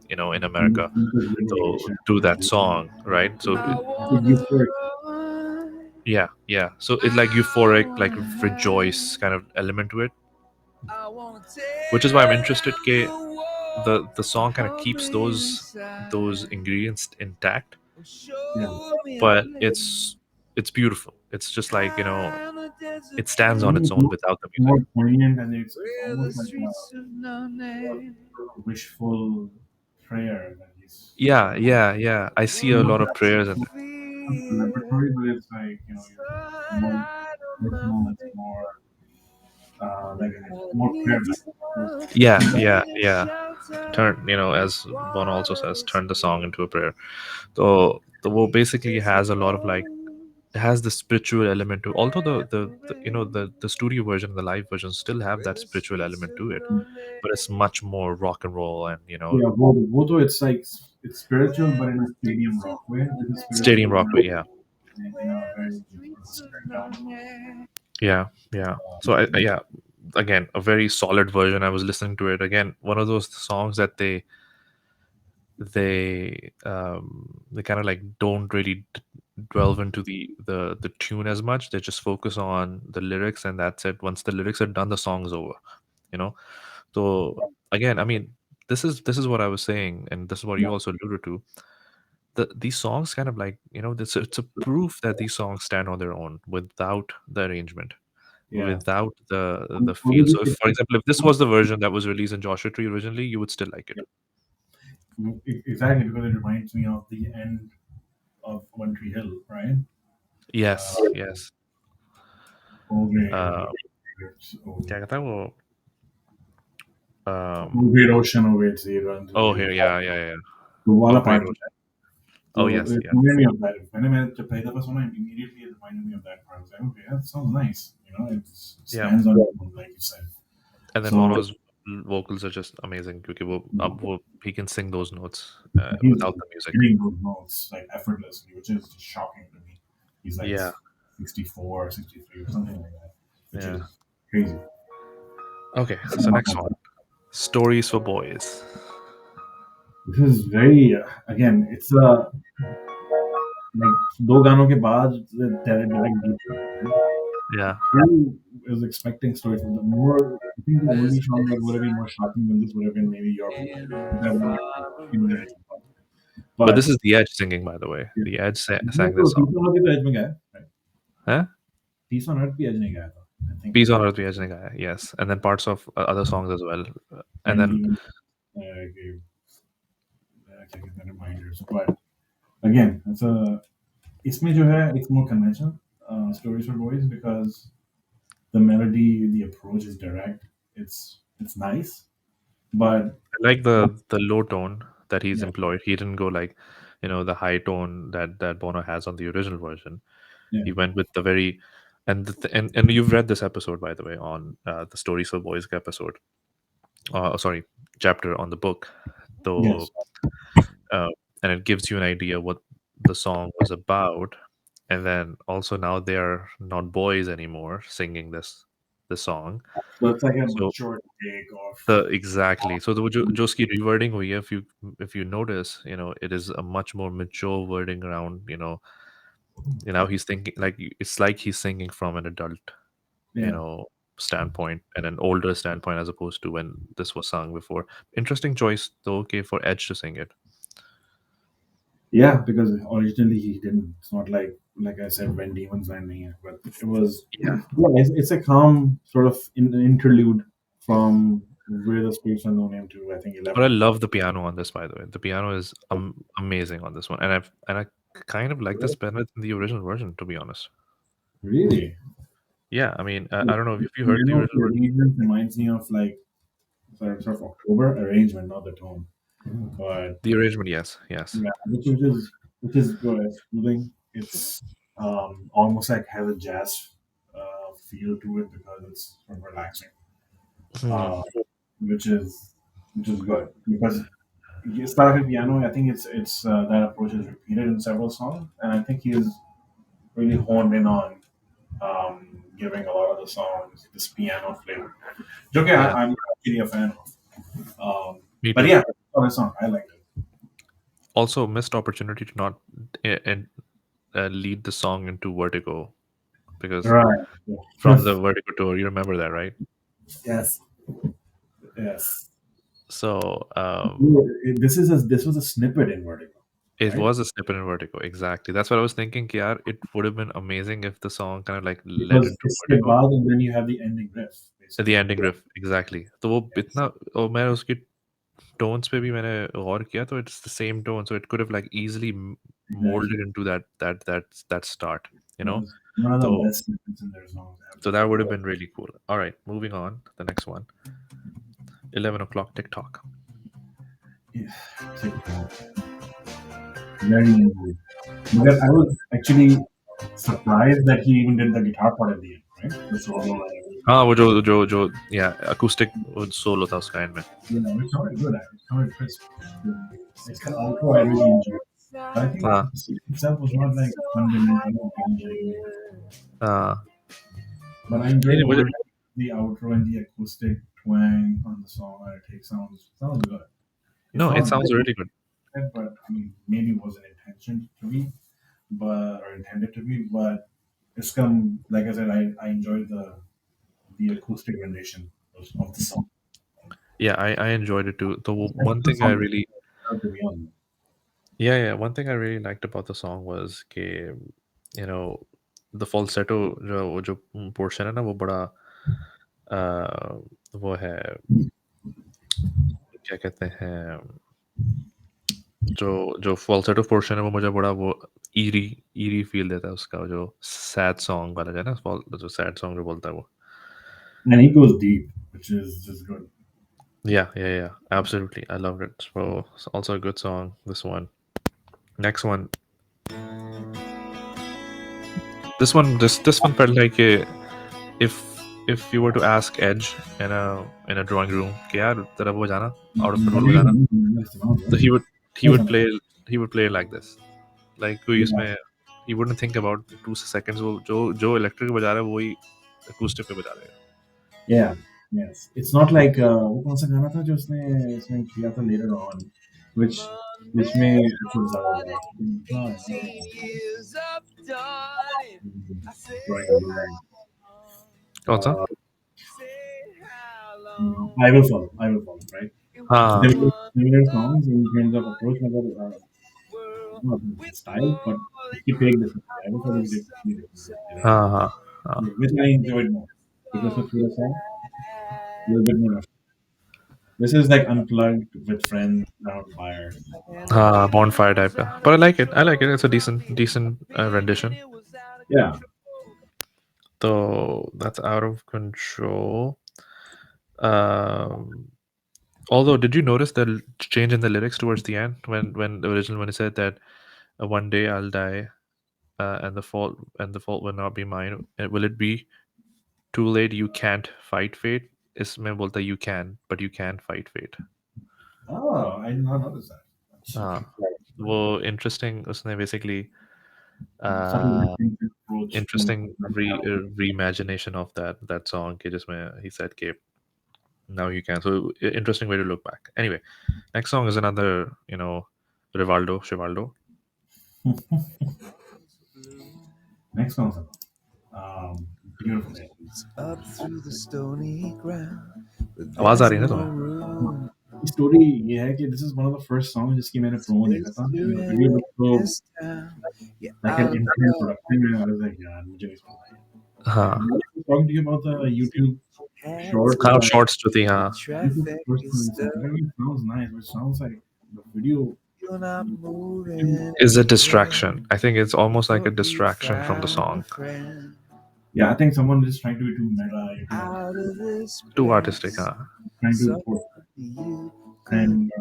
in America, so Liberation. to that song, right? So Euphoric. yeah, yeah, so it's like euphoric, like rejoice kind of element to it, which is why I'm interested ke the song kind of keeps those ingredients intact, Yeah. but it's beautiful. It's just like, it stands I on mean, its own without the more music. poignant, and it's almost like a wishful prayer that he's Yeah, yeah, yeah, I see a not lot of prayers in there. celebratory, but it's like more personal. It's more like more prayer like. Yeah, yeah, yeah, turn, as one also says, turn the song into a prayer. So the wo basically has a lot of like it has the spiritual element to, although the the studio version, the live version still have that spiritual element to it, but it's much more rock and roll and Yeah, both it's like it's spiritual, but in a stadium rock way. This is spiritual stadium rock, but yeah. in a very sort of stripped down way. Yeah, yeah. So yeah, again, a very solid version. I was listening to it again. One of those songs that they kind of like don't really delve into the tune as much. They just focus on the lyrics, and that's it. Once the lyrics are done, the song's over. You know. So again, I mean, this is what I was saying, and this is what Yeah, you also alluded to. These songs kind of like, this, it's a proof that these songs stand on their own without the arrangement, yeah. without the feel. Already, So if, for example, if this was the version that was released in Joshua Tree originally, you would still like it. exactly because it reminds me of the end of One Tree Hill, right? Yes, Uh, yes. oh great, uh oh, क्या कहता है वो, oh great ocean awaits the run to oh, the here, yeah, yeah, yeah. तो वो Oh, वाला great part जो ocean. है Oh, तो yes, it yes. reminded me of that. मैंने जब पहली दफा सुना immediately it reminded me of that part. I was like, okay, that sounds nice. You know, it Yeah. stands on its own, like you said. And then So Bono's vocals are just amazing क्योंकि he can sing those notes he's without the music. hitting those notes like effortlessly, which is just shocking to me. He's like Yeah, 64 or 63 or something like that, which yeah. is crazy. Okay, so next one, Stories for Boys. This is very again. It's like दो गानों के बाद direct beat. Yeah, Who is expecting stories from the more? I think the only song that would have been more shocking than this would have been maybe Your Beauty, which I wouldn't even get into. but this But is the Edge singing, by the way. yeah, The Edge वो sang तो this song. तीसरा भी तो as में गया है, right? Huh? तीसरा not भी एज नहीं गया था, I think. Peace on Earth, the Edge ने गाया, yes, and then parts of other songs as well. And And then even gave क्या कहते हैं reminders. But again, it's a इसमें जो है it's more conventional stories for boys because the melody, the approach is direct. It's nice, but I like the low tone that he's yeah, employed. He didn't go like, the high tone that Bono has on the original version. yeah, He went with the very, and you've read this episode, by the way, on the Stories for Boys episode. Sorry, chapter on the book. So, yes. uh, and it gives you an idea what the song was about. And then also now they are not boys anymore singing this song. So it's like a So mature take of the exactly. So the Joski rewording हुई है, if you notice, it is a much more mature wording around, he's thinking like it's like he's singing from an adult, you yeah, know, standpoint and an older standpoint as opposed to when this was sung before. Interesting choice though, okay, for Edge to sing it. yeah. Because originally he didn't. It's not like I said when demons went here, but it was Yeah. yeah. It's a calm sort of interlude from where the spirits are known him to. I think But I 11. love the piano on this, by the way. The piano is amazing on this one, and I kind of like this better than the original version, to be honest. Really, Yeah, I mean, I the don't know if you heard the piano original version. arrangement reminds me of like sort of October arrangement, not the tone, but The arrangement, yes, yes. yeah, which is good. It's soothing. It's almost like has a jazz feel to it because it's sort of relaxing, Hmm. uh, which is which is good because he started piano. I think it's that approach is repeated in several songs, and I think he's really honed in on giving a lot of the songs this piano flavor. Okay, Yeah, I'm actually a fan of. me But too. yeah, the song I liked it. Also, missed opportunity to not and lead the song into Vertigo because Right. from the Vertigo tour, you remember that, right? Yes. Yes. So This was a snippet in Vertigo, it right? was a snippet in Vertigo, exactly. That's what I was thinking. Yeah, it would have been amazing if the song kind of like led Because into it's the Vertigo. ballad and then you have the ending riff, The basically. ending riff, exactly. तो वो Yes. इतना और मैं उसकी tones पे भी मैंने गौर किया तो it's the same tone, so it could have like easily Exactly. molded into that start, you know. That's one of the So best snippets in their songs, so that absolutely. would have been really cool. All right, moving on. The next one, 11 o'clock TikTok. Yeah. TikTok. Very easy. Because I was actually surprised that he even did the guitar part at the end, right? The solo and everything. हाँ वो जो yeah acoustic solo था उसका end में. Yeah, it sounded good. It sounded crisp. It's the outro I really enjoyed. But I think हाँ the song itself was not like fundamental or game-changing. हाँ But I enjoyed नहीं the मुझे version, the outro and the acoustic twang on the song. I take sounds good. It's no it not sounds really good. good, but I mean maybe it wasn't intention to be, but or intended to be. But it's come like I said, I enjoyed the acoustic rendition of the song. Yeah, I enjoyed it too. The It's like one the thing I song really to be on. yeah one thing I really liked about the song was कि you know the falsetto जो portion है ना वो बड़ा वो है क्या कहते हैं जो जो falsetto portion है वो मुझे बड़ा वो eerie feel देता है उसका जो sad song वाला जो है ना जो sad song जो बोलता है वो. And he goes deep, which is just good. Yeah, absolutely. I loved it. So it's also a good song. This one. Next one. This one felt like if if you were to ask Edge in a drawing room, कि यार तेरा वो बजाना out of control बजाना, so he would play he would play like this. Like कोई Yeah, इसमें he wouldn't think about 2 seconds. वो जो electric बजा रहा है वही acoustic पे बजा रहेगा. yeah, yes. It's not like वो कौन सा गाना था जो उसने किया था later on, which which में ऐसे बजा रहा drawing a room. कौन सा? Uh, I will follow. I will follow. Right. हाँ Similar songs in terms of approach, not the style, but उसकी take different. I will follow differently different. हाँ हाँ Which I enjoyed more because of your song, a little bit more. This is like unplugged with friends around fire. bonfire type का. But I like it. I like it. It's a decent rendition. Yeah. So that's out of control. Um, although, did you notice the change in the lyrics towards the end when the original when it said that one day I'll die and the fault will not be mine. Will it be too late? You can't fight fate. इसमें बोलता you can, but you can't fight fate. Oh, I did not notice that. That's हाँ वो interesting उसने basically subtle uh, approach to interesting reimagination of that song कि जिसमें he said कि now you can. So interesting way to look back. Anyway, next song is another Rivaldo Chivaldo. next one. Beautiful day. Up through the stony ground. आवाज आ रही है ना तुम्हें? Story ये है कि this is one of the first songs जिसकी मैंने promo देखा था. Video looked so like an instant production and I was like, यार मुझे नहीं समझ आया. हाँ I was talking to you about the YouTube shorts. हाँ shorts जो थी हाँ. This is the first time I saw it. It sounds nice, but it sounds like the video. Is a distraction. I think it's almost like a distraction from the song. Yeah, I think someone is trying to be too meta, Too artistic हाँ. trying to put and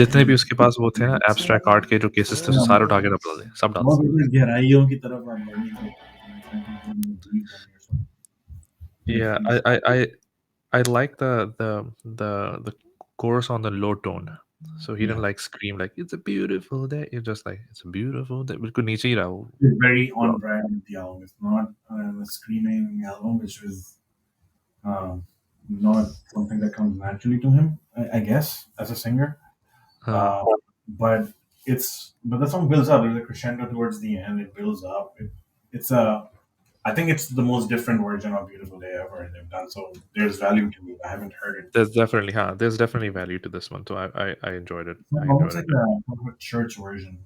जितने भी उसके पास वो थे ना abstract art के जो cases थे सारे उठा के डाल दे सब डाल बहुत दे. गहराइयों की तरफ आप बढ़ने की कोशिश कर रहे हैं, deep on yourself. Yeah, I like the chorus on the low tone. So he Yeah. didn't like scream like it's a beautiful day. It's just like it's a beautiful day. बिल्कुल नीचे ही रहा वो. It's very on brand with the album. It's not a screaming album, which was um, not something that comes naturally to him, I guess, as a singer. हाँ. But the song builds up. There's a crescendo towards the end. It builds up. It's a I think it's the most different version of Beautiful Day ever they've done. So there's value to it. I haven't heard it. There's definitely value to this one. So I enjoyed it. It's I almost enjoyed like a church version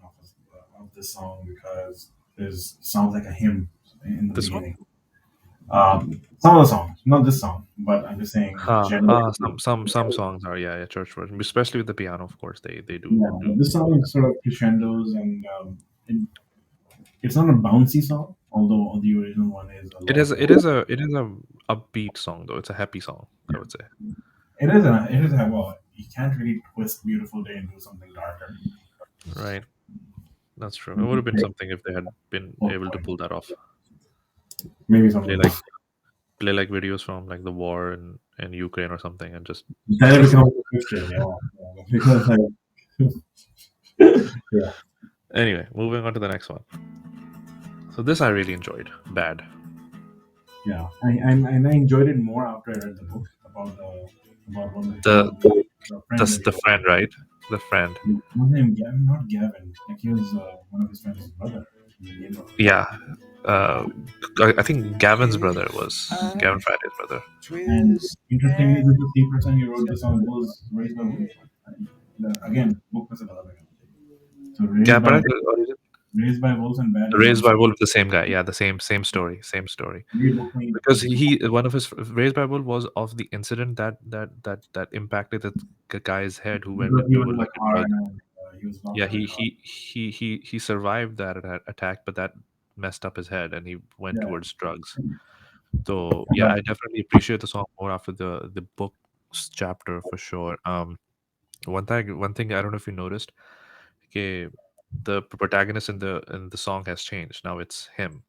of this song because it sounds like a hymn in the This one? beginning. Some of the songs, not this song, but I'm just saying generally. Some songs are church version, especially with the piano. Of course, they do. Yeah, but this song sort of crescendos and it's not a bouncy song, although the original one is a lot. It is a upbeat song though. It's a happy song, I would say. It is well. You can't really twist Beautiful Day and do something darker. Right. That's true. It would have been something if they had been Well, able to pull that off. maybe Play someone like else. play like videos from like the war in Ukraine or something, and just Then it becomes a Christian, yeah. Yeah. Because like, yeah, anyway. Moving on to the next one. So this I really enjoyed. Bad. yeah. And I enjoyed it more after I read the book about one of the The heroes, the friend that he the was. friend, right? The friend. What's his name? Gavin, not Gavin. Like he was one of his friends' brother in the game of it. Yeah. Uh, I think Gavin's brother was Gavin Friday's brother. And Twist interestingly, and this is the same person who wrote the song "Wolves Raised by Wolves." Again, book was another guy. So But raised by wolves and bad is one Raised by song. Wolf, the same guy. Yeah, the same story, same story. Read book में Because ये he one of his Raised by Wolf was of the incident that impacted the guy's head who went because he into was in the like a car drug. and he was locked Yeah, in the car. he survived that attack, but that messed up his head, and he went Yeah, towards drugs. So yeah, but I definitely appreciate the song more after the book's chapter for sure. One thing I don't know if you noticed, okay, the protagonist in the song has changed. Now it's him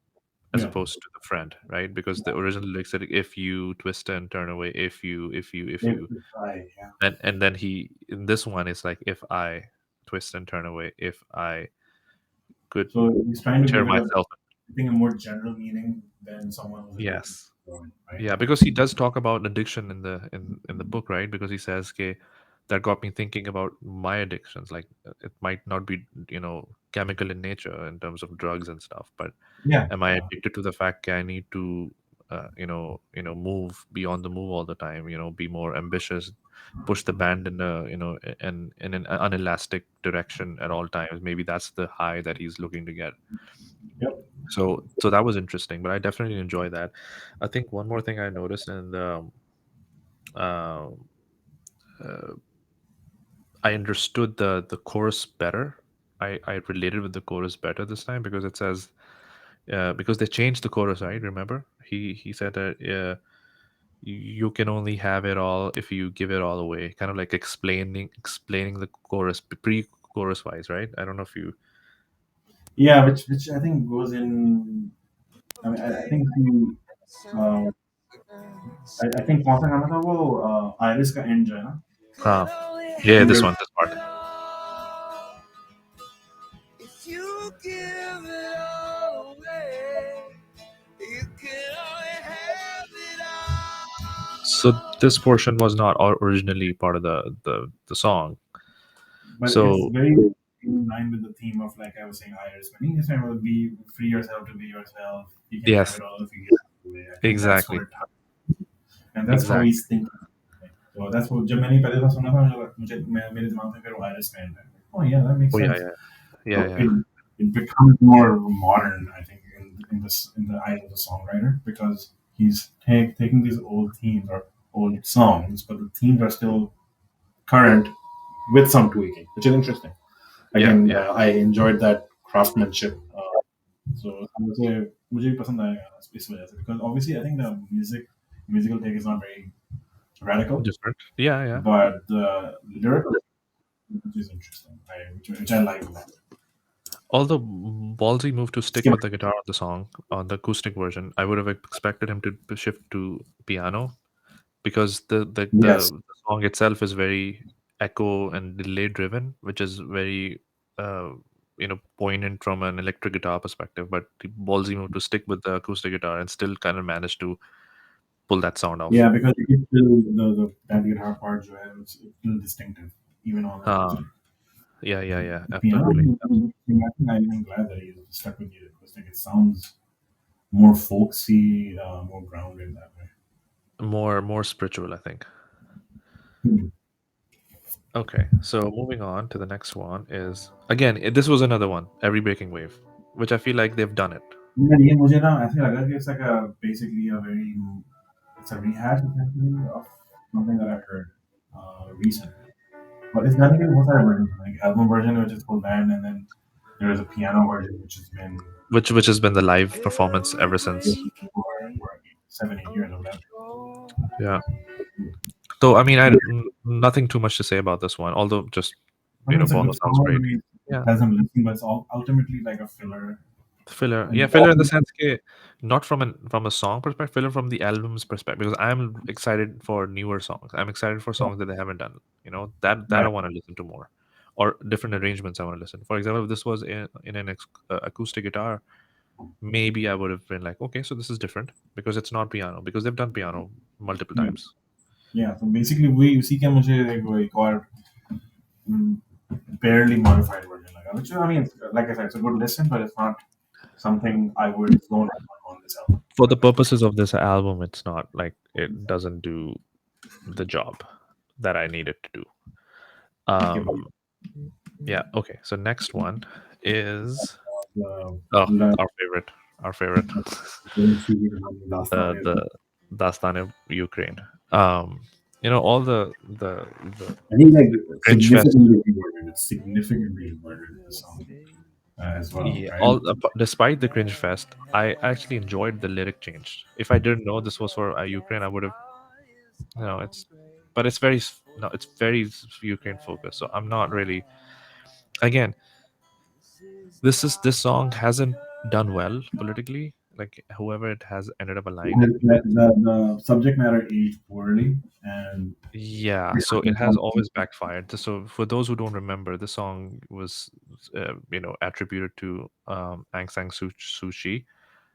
as yeah. opposed to the friend, right? Because the original lyrics said, "If you twist and turn away, if you," If I yeah. and then he in this one it's like, "If I twist and turn away, if I could So he's trying to tear give it a myself." I think a more general meaning than someone who's addicted to Yes. heroin, right? Yeah, because he does talk about addiction in the book, right? Because he says, "Okay, that got me thinking about my addictions. Like it might not be, chemical in nature in terms of drugs and stuff, but Yeah, am I yeah. addicted to the fact that I need to, move beyond the move all the time? Be more ambitious, push the band in a, in an unelastic direction at all times. Maybe that's the high that he's looking to get." Yep. So that was interesting, but I definitely enjoy that. I think one more thing I noticed in the uh, uh, I understood the chorus better. I related with the chorus better this time because it says because they changed the chorus, right? Remember, he said that you can only have it all if you give it all away. Kind of like explaining the chorus pre-chorus wise, right? I don't know if you. Yeah, which I think goes in. I mean, I think he. Uh, I think कौन सा गाना था वो iris का and जो है ना Ah, yeah, when this they're one, this part. if you give it all away, you can only have it So this portion was not originally part of the song. but it's So very in line with the theme of like I was saying Iris when you saying will be free yourself to be yourself. You can have yes, it all if you give it away. I think that's exactly, what and that's how exactly. he's thinking. So that's what जब मैंने पहले बार सुना था मुझे मेरे दिमाग में फिर वो Iris का end है. Oh yeah, that makes Oh yeah, sense. yeah, yeah, So yeah. it becomes more modern, I think, in the eyes of the songwriter because he's taking these old themes or old songs, but the themes are still current with some tweaking, which is interesting. Yeah, Again, yeah. I enjoyed that craftsmanship. So मुझे भी पसंद आया इस वजह से because obviously I think the musical take is not very radical, Different. Yeah, yeah. but the lyrical which is interesting, which I like a lot. Although Ballsy moved to stick with the guitar on the song on the acoustic version, I would have expected him to shift to piano because Yes. the song itself is very echo and delay driven, which is very poignant from an electric guitar perspective. But Ballsy moved to stick with the acoustic guitar and still kind of managed to pull that sound off. Yeah, because you can feel the that guitar part जो है it's still distinctive even on the Uh, acoustic. yeah, The piano, absolutely. I'm glad that he stuck with the acoustic. It sounds more folksy, more grounded that way. More spiritual, I think. Hmm. Okay, so moving on to the next one is again this was another one, Every Breaking Wave, which I feel like they've done it. Yeah, ये मुझे ना ऐसे लगा कि it's like a basically a very it's a rehash essentially of something that I heard recently. But it's not even what's that version like album version which is full band and then there is a piano version which has been Which has been the live performance ever since. for 7 8 years or whatever. Yeah. So I mean, nothing too much to say about this one. Although just I mean, it's a Bono good sounds great. song. Yeah, has them listen, but it's all ultimately like a filler. filler. And Yeah, filler in the sense ke, not from a song perspective, filler from the album's perspective. Because I'm excited for newer songs. I'm excited for songs that they haven't done. You know that I right. want to listen to more, or different arrangements I want to listen. For example, if this was in an acoustic guitar, maybe I would have been like, okay, so this is different because it's not piano, because they've done piano multiple Yeah. times. Yeah. So basically, we उसी के मुझे एक और mm, barely modified version लगा, which I mean, like I said, it's a good listen, but it's not something I would zone in on this album. For the purposes of this album, it's not like it doesn't do the job that I need it to do. Okay, but Um, yeah. Okay. So next one is the oh our favorite, the Dastan of Ukraine. Um, all the I think like cringe fest. significantly reworded. It's significantly reworded the song as well, Yeah, right? despite the cringe fest, I actually enjoyed the lyric change. If I didn't know this was for Ukraine, I would have, it's, but it's very, no, it's very Ukraine focused. So I'm not really. Again, this song hasn't done well politically. Like whoever it has ended up aligning with. The subject matter aged poorly, and Yeah, so it has always backfired. So for those who don't remember, the song was, attributed to Aung San Suu Kyi,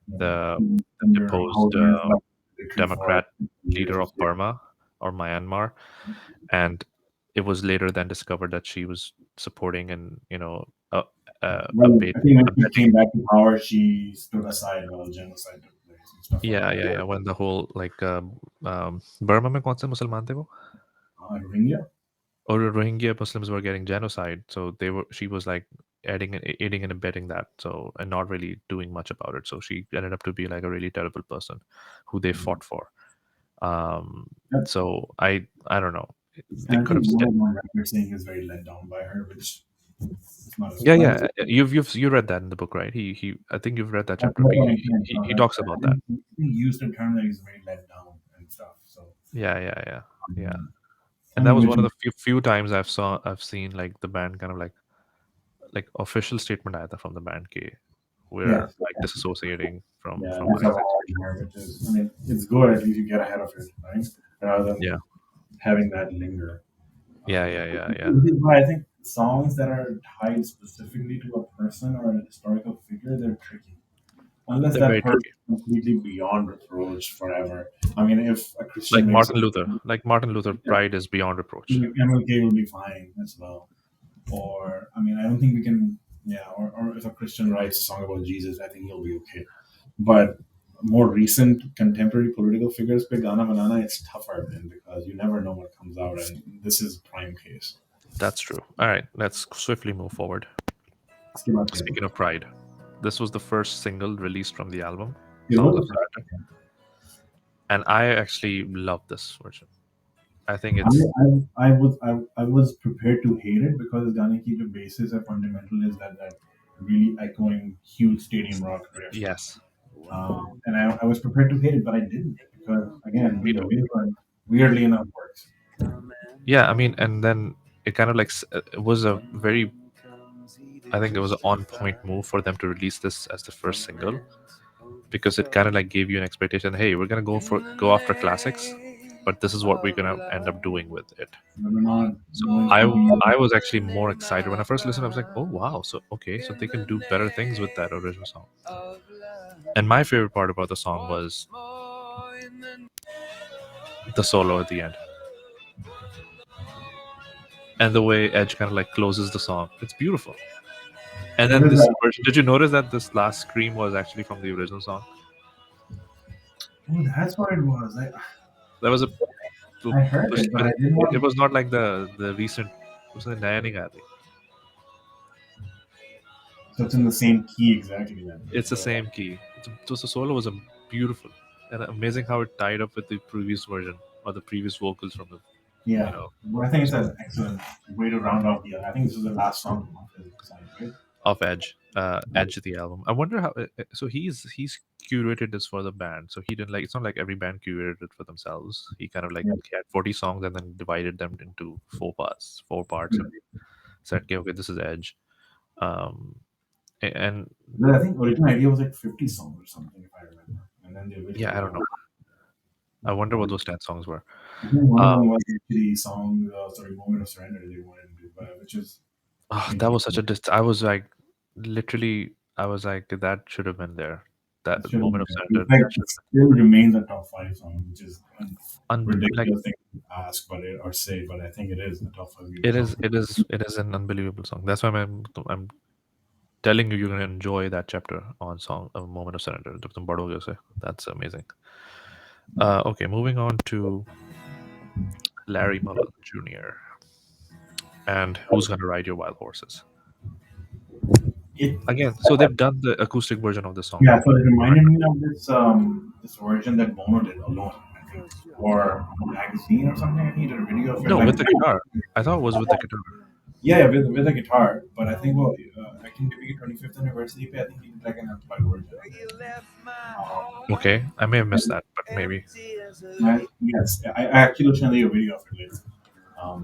the under deposed house arrest by military for Democrat leader of years. Burma or Myanmar, and it was later then discovered that she was supporting and a Well, bit I think when she abetting. came back to power, she stood aside while genocide took place and stuff like Yeah, that. yeah, yeah. When the whole like Burma में कौन से मुसलमान थे वो? Rohingya? Or Rohingya Muslims were getting genocide, so she was like aiding and abetting that, so and not really doing much about it. So she ended up to be like a really terrible person who they fought for. Um, Yep. so I don't know. They And I could think have one still. of my record saying is very let down by her, which is not a Yeah, surprise. yeah. You read that in the book, right? He I think you've read that That's chapter. what I'm saying. He talks about I that. think he used a term that he's very let down and stuff. So, Yeah, yeah, yeah, yeah. I And that mean, was which one of is, the few times I've seen like the band kind of like official statement आया था from the band के we're yes, like disassociating yeah, from that's Aung a San Suu hard Kyi. term, which is, I mean, it's good at least you get ahead of it, right? Rather Yeah, than having that linger. yeah, yeah, yeah, yeah. Which is why I think songs that are tied specifically to a person or a historical figure, they're tricky. Unless They're that very person tricky. is completely beyond reproach forever. I mean, if a Christian makes a Like Martin Luther, yeah, pride is beyond reproach. MLK will be fine as well. Or, I mean, I don't think we can, yeah, or if a Christian writes a song about Jesus, I think he'll be okay. But more recent contemporary political figures, pick Gana Banana, it's tougher, man, because you never know what comes out, and this is prime case. That's true. All right, let's swiftly move forward. इसके बाद क्या है? Speaking of pride, this was the first single released from the album, It Songs of was Surrender, and I actually love this version. I think I, it's I was prepared to hate it because गाने की जो basis है fundamental is that really echoing huge stadium rock riff. yes, And I was prepared to hate it, but I didn't because again me the too. arrangement weirdly enough works. Yeah, I mean, and then it kind of like it was a very, I think it was an on point move for them to release this as the first single because it kind of like gave you an expectation. Hey, we're gonna go after classics, but this is what we're gonna end up doing with it. So we're not So going I for the I was actually more excited when I first listened. I was like, oh wow, so okay, so they can do better things with that original song. And my favorite part about the song was the solo at the end and the way Edge kind of like closes the song. It's beautiful. And what then is this that? version. Did you notice that this last scream was actually from the original song? Oh, that's what it was. There was a I heard push, it, but but I didn't it want. was not like the recent. Was the Naya nahi gaati. So it's in the same key exactly then. It's the same key. So the solo was a beautiful and amazing how it tied up with the previous version or the previous vocals from the you Yeah, know but I think it's so an excellent way to round off the. I think this is the last song off his side, right? of Edge, Edge the album. I wonder how. So he's curated this for the band. So he didn't like. It's not like every band curated it for themselves. He kind of like Yeah. he had 40 songs and then divided them into four parts, and said, okay, this is Edge. Um, and But I think original idea was like 50 songs or something, if I remember. And then they yeah, eventually I don't got. know. I wonder what those 10 songs were. I think one of Uh, them was actually song, Moment of Surrender they wanted to do, which is oh, that was such a interesting. I was like, literally, I was like, that should have been there. That It should have moment been of there. In surrender, fact, that should it have still remains a top five song, which is a like ridiculous thing to ask, or say, but I think it is a top five it song. is, it is an unbelievable song. That's why I'm telling you, you're gonna enjoy that chapter on song, a moment of surrender. जब तुम पढ़ोगे उसे, that's amazing. Okay, moving on to Larry Mullen Jr. and Who's Gonna Ride Your Wild Horses. It Again, so they've done the acoustic version of the song. Yeah, so it reminded me of this version that Bono did alone, I think, for a magazine or something. I think he did a video of it. No, Like, with the guitar. I thought it was with the guitar. yeah, with a guitar. But I think, well, I can maybe 25th anniversary. I think he did like an amplified version. Okay, I may have missed that, but maybe. Yes, I actually will show you a video of it later.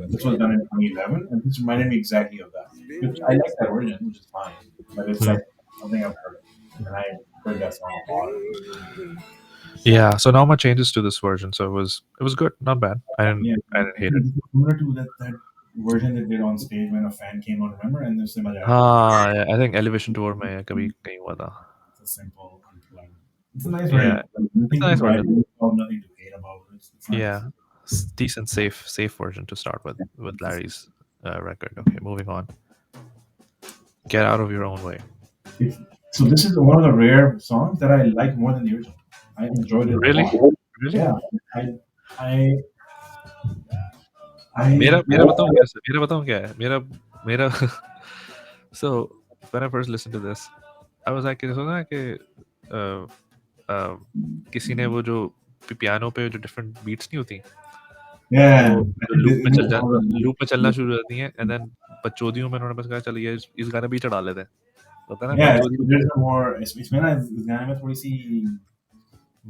This was done in 2011, and this reminded me exactly of that. Which I like that version, which is fine, but it's Hmm. like something I've heard, and I heard that song a lot. Yeah, so not much changes to this version, so it was good, not bad. Yeah, I didn't I hate think it. this is similar to that version they did on stage when a fan came on. Remember, and there's Maja. हाँ, I think Elevation Tour में कभी कहीं हुआ था. It's a simple unplugged. It's a nice Yeah, version. it's a Nothing to nice write version. about, nothing to hate about. It's Yeah, nice. decent, safe version to start with Larry's record. Okay, moving on. Get Out of Your Own Way. It's, so this is one of the rare songs that I like more than the original. I enjoyed it a Really, lot. really. Yeah, I I I मेरा मेरा बताऊँ क्या है? मेरा बताऊँ क्या है? मेरा so when I first listened to this, I was like, सुना कि uh, uh, किसी ने वो जो पियानो पे जो different beats नहीं होती, वो yeah. I think loop this, में this is one of loop में चलना the शुरू हो जाती हैं, and then बकचोदियों में उन्होंने बस कहा चलो ये इस गाने पे ही चढ़ा लेते हैं, होता है ना yeah. बकचोदी There's a more. इसमें ना इस गाने में थोड़ी सी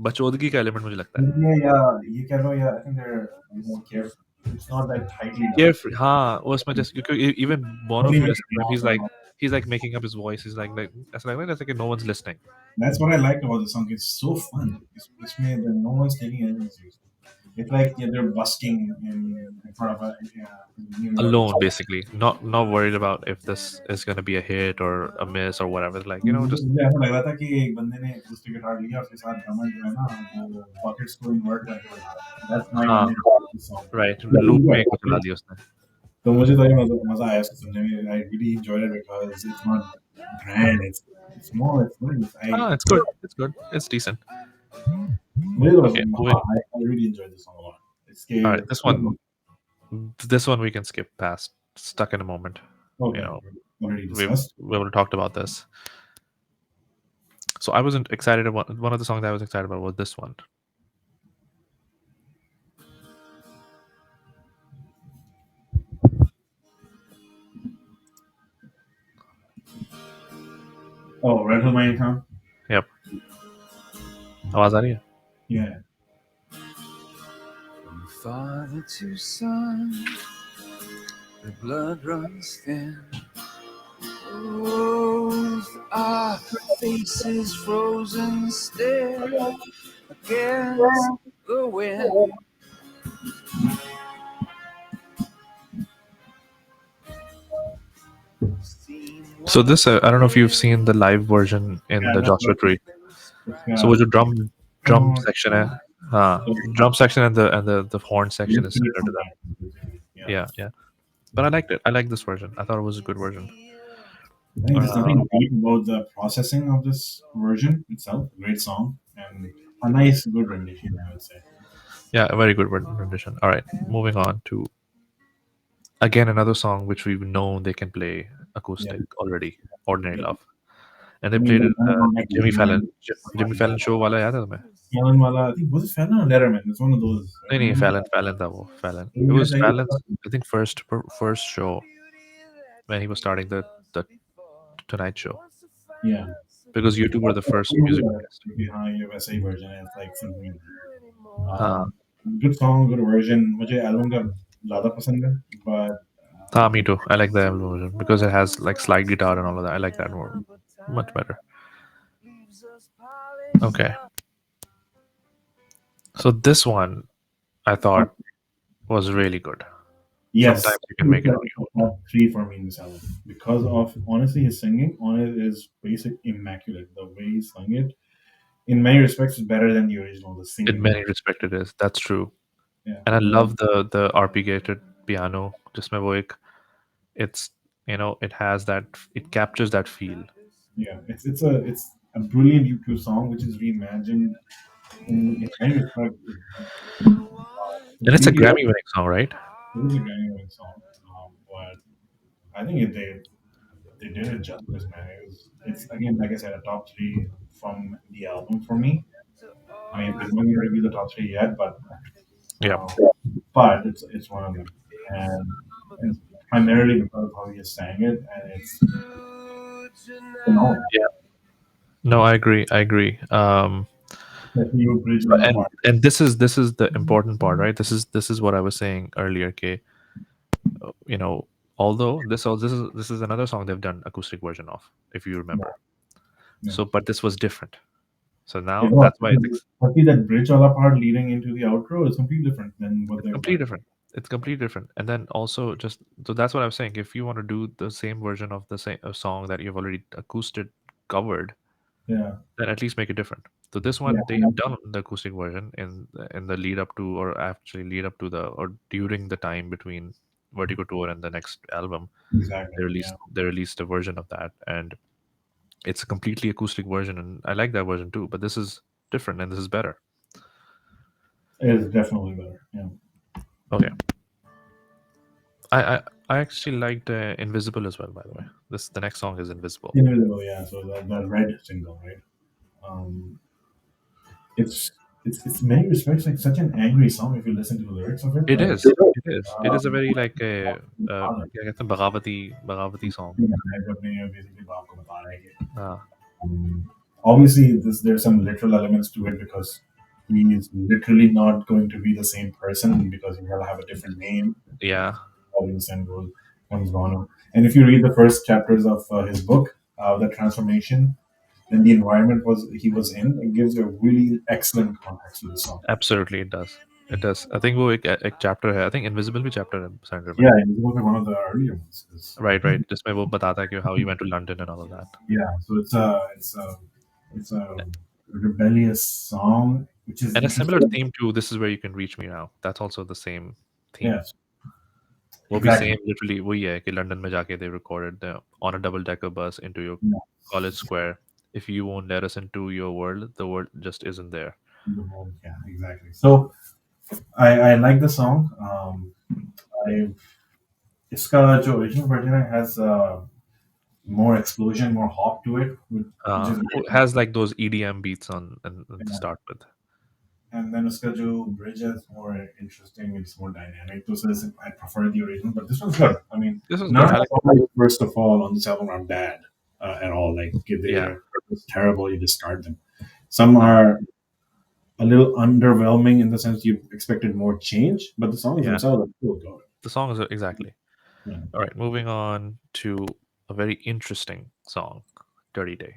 बचोदगी का एलिमेंट मुझे लगता है. या ये कह लो या I think they're more careful. It's not that tightly done. Carefree, हाँ, वो उसमें just क्योंकि even Bono, Only if you makes listen it to him, longer. he's like making up his voice. He's that's like no one's listening. That's what I like about the song. It's so fun. It's made that no one's taking anything seriously. It's like they're busking in front of New York. Alone, basically, not worried about if this is gonna be a hit or a miss or whatever. Like just मुझे ऐसा लग रहा था कि एक बंदे ने acoustic guitar लिया उसके साथ ड्रमर जो है ना वो पॉकेट्स को इन्वर्ट करके बजा रहा है. That's my हाँ, image of the song. right, I loop में enjoy एक को चला it. दिया उसने. तो मुझे तो ये मजा आया उसको सुनने में. I really enjoyed it because it's not grand. It's small. It's nice. It's good. It's good. It's decent. मुझे तो Okay, moving. I really enjoyed this song a lot. इसके All right, this one we can skip past. Stuck in a moment. okay, already discussed. We would have talked about this. So I wasn't excited about one of the songs I was excited about was this one. Oh, Red Hill Mining Town? Yep. आवाज आ रही है? Yeah. From father to son, the blood runs thin. Both our faces frozen still against the wind. So this, I don't know if you've seen the live version in the Joshua Tree. So वो जो drum section है, drum section and the horn section is similar to that. Yeah. But I liked it. I like this version. I thought it was a good version. I think there's nothing great about the processing of this version itself. Great song and a nice, good rendition, I would say. Yeah, a very good rendition. All right, moving on to again another song which we've known they can play acoustic already. Ordinary Love, and they played it. Jimmy Fallon show वाला याद है तुम्हें? Fallon wala, I think was it Fallon or Letterman? It's one of those. नहीं Fallon था वो Fallon. It was Fallon's I think first show when he was starting the Tonight Show. Yeah. Because YouTube were the first music. Behind USA version, it's like something. Good song, good version. मुझे album का ज़्यादा पसंद है, but Ah, me too. I like the album version because it has like slide guitar and all of that. I like that more, much better. Okay, so this one I thought was really good. Sometimes Yes, you can it's make it like on a your own. top three for me in this album because of honestly his singing on it is basic immaculate. The way he sung it, in many respects, is better than the original. The In singing of many respects, it is. That's true. yeah, And I love the arpeggiated piano. Just my work. It's it has that. It captures that feel, yeah. It's a brilliant YouTube song which is reimagined in many respects. and it's a Completely, Grammy-winning song, right? it is a Grammy-winning song, but I think they did it justice, man. It's again like I said, a top three from the album for me. I mean, I'm not going to review the top three yet, Yeah, uh, but it's one of them, and it's primarily because of how he sang it, and it's phenomenal. yeah. No, I agree. I agree. Especially with bridge on the part. And this is the important part, right? This is what I was saying earlier. Okay, you know, although this is another song they've done acoustic version of, if you Yeah, remember. yeah. So, but this was different. So It now was. that's why it's But see that bridge on the part leading into the outro is completely different than what they've completely done. different. It's completely different. And then also just so that's what I was saying. If you want to do the same version of the same song that you've already acoustic covered, Yeah, then at least make it different. So this yeah, one they have done the acoustic version in the lead up to, or actually lead up to the, or during the time between Vertigo tour and the next album. exactly. They Yeah, released a version of that, and it's a completely acoustic version, and I like that version too. But this is different, and this is better. it is definitely better. Yeah, Okay, I I, I actually liked Invisible as well. By the way, this the next song is Invisible. Invisible. Yeah, so that red single, right? Um, it's it's in many respects like such an angry song if you listen to the lyrics of it. It Like, is. It is. It is a very like a क्या कहते हैं, Bhagavati song. basically बाप को बता रहा है कि Uh, obviously there's some literal elements to it because he is literally not going to be the same person because he will have a different name. yeah, Audience and role comes on. And if you read the first chapters of his book, the transformation and the environment was he was in, it gives a really excellent context to the song. absolutely it does. It does. I think वो एक chapter है. I think Invisible भी chapter है Sandra में. Yeah, it was like one of the earlier ones. Right, right. जिसमें वो बताता है कि how he went to London and all of that. Yeah, so it's a rebellious song, which is And a similar interesting. theme to This Is Where You Can Reach Me Now. That's also the same theme. Yes, वो भी exactly. same literally वही है कि London में जाके they recorded on a double decker bus into your Yeah, college square. If you won't let us into your world, the world just isn't there. yeah, exactly. So I like the song. I इसका जो original version है has more explosion, more hop to it, which is It has like those EDM beats on to yeah. start with. And then उसका जो bridge is more interesting, it's more dynamic. So I prefer the original, but this one's good. I mean, This was none good. of I the like. songs, first of all, on this album are bad at all. Like if Yeah, they're terrible, you discard them. Some are a little underwhelming in the sense you expected more change, but the songs yeah. themselves are still good. The song is exactly. Yeah. All right, moving on to a very interesting song, "Dirty Day,"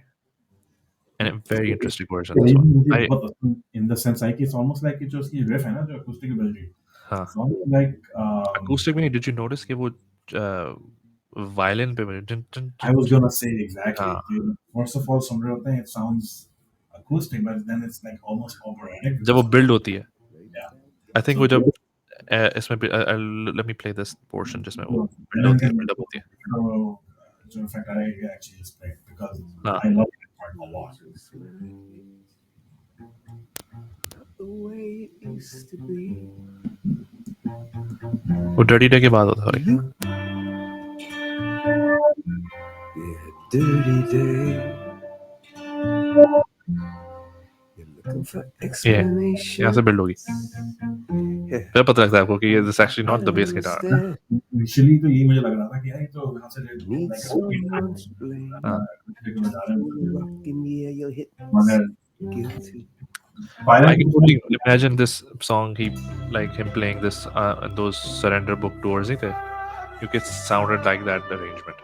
and a very interesting version. This one. मुझे I बहुत पसंद in the sense like it's almost like it जो उसकी riff है ना जो acoustic बज रही है. हाँ. It's almost like Acoustic में did you notice कि वो violin पे I was gonna say exactly. हाँ. First of all, सुन रहे होते हैं, it sounds acoustic, but then it's like almost operatic जब वो because build होती है. yeah. I think So वो जब इसमें let me play this portion जिसमें वो build and होती है, then build up होती है. so in fact I actually just played because हाँ. I love that part a lot. The way it used to be. वो Dirty Day के बाद होता है. Sorry. Yeah, dirty day. You're looking for Yeah, explanation. यहाँ से build होगी. Yeah. फिर पता लगता है आपको कि ये this is actually not the bass guitar. Understand. Initially तो ये मुझे लग रहा था कि यार ये तो यहाँ से Need like someone to blame. Rocking, yeah, your hips मगर guilty. I can totally imagine this song. Him playing this those surrender book tours, नहीं थे? You get sounded like that arrangement.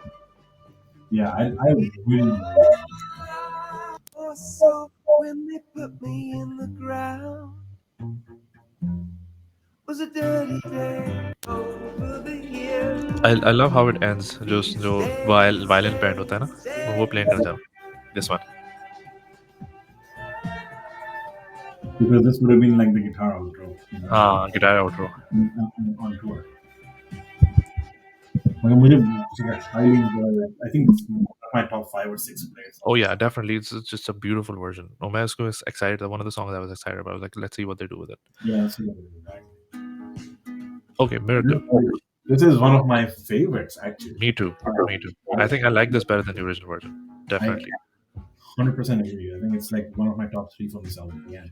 Yeah, I really like Or so when they put me in the ground was a dirty day over the years. I love how it ends. जो violin band होता है ना, वो play करता है. This one. because this would have been like the guitar outro, you know, Guitar outro. on tour. Like, मुझे highly enjoy that. I think it's one of my top 5 or 6 played Oh songs. yeah, definitely. It's just a beautiful version. Oh man, I was excited. One of the songs I was excited about. I was like, let's see what they do with it. Yeah, that's what it is, Okay, Miracle. this is one of my favorites actually. Me too. Me too. I think I like this better than the original version. I Definitely. 100% agree. I think it's like one of my top 3 from this album. Yeah.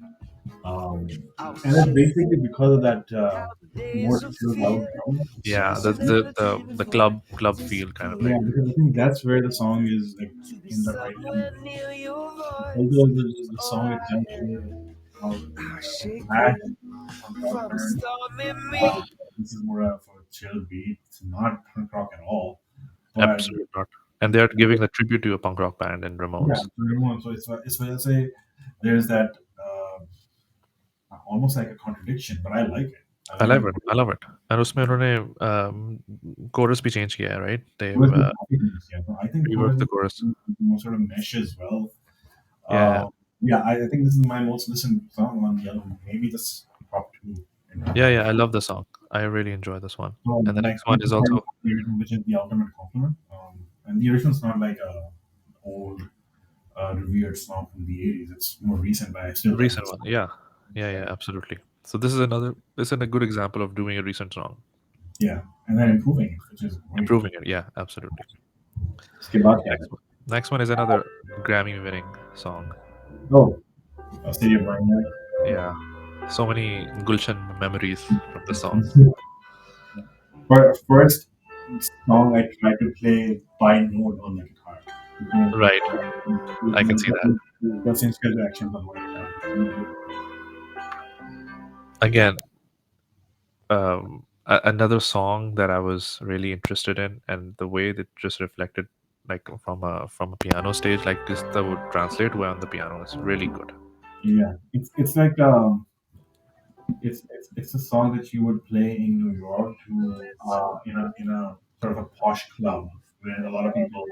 And it's basically because of that more chilled out drum. Yeah, the club feel kind of Yeah, like. because I think that's where the song is like in the right tempo. Although the song itself is bad punk rock From band, stormy me. uh, this is more of a chill beat. It's not punk rock at all. But Absolutely not. And they're giving a tribute to a punk rock band in yeah, Ramones. so it's why I say there's that almost like a contradiction, but I like it. I I like love it. it. I love it. And उसमें उन्होंने chorus भी change किया है, right? Chorus They've is happiness, yeah. So I think reworked chorus the chorus. sort of meshes well. Yeah, Yeah, I think this is my most listened song on the album. Maybe this top 2 in top yeah, 5. yeah. I love the song. I really enjoy this one. So, And the like, next one is also the original, which is the ultimate compliment. And the original's not like a old revered song from the 80s. It's more recent, but I still love recent this one. song. Yeah, yeah, yeah. Absolutely. So this is another. This is a good example of doing a recent song, Yeah, and then improving it, which is great. improving it. Yeah, absolutely. Uske baad kya hai? Next one is another Grammy-winning song. Oh, City of Burning. Yeah, so many Gulshan memories from the song. First song I tried to play by note on the guitar. Right, I can see that. That's inspired action from what Again, another song that I was really interested in, and the way that just reflected, like from a piano stage, like this, that would translate well on the piano is really good. Yeah, it's like it's a song that you would play in New York to in a sort of a posh club where a lot of people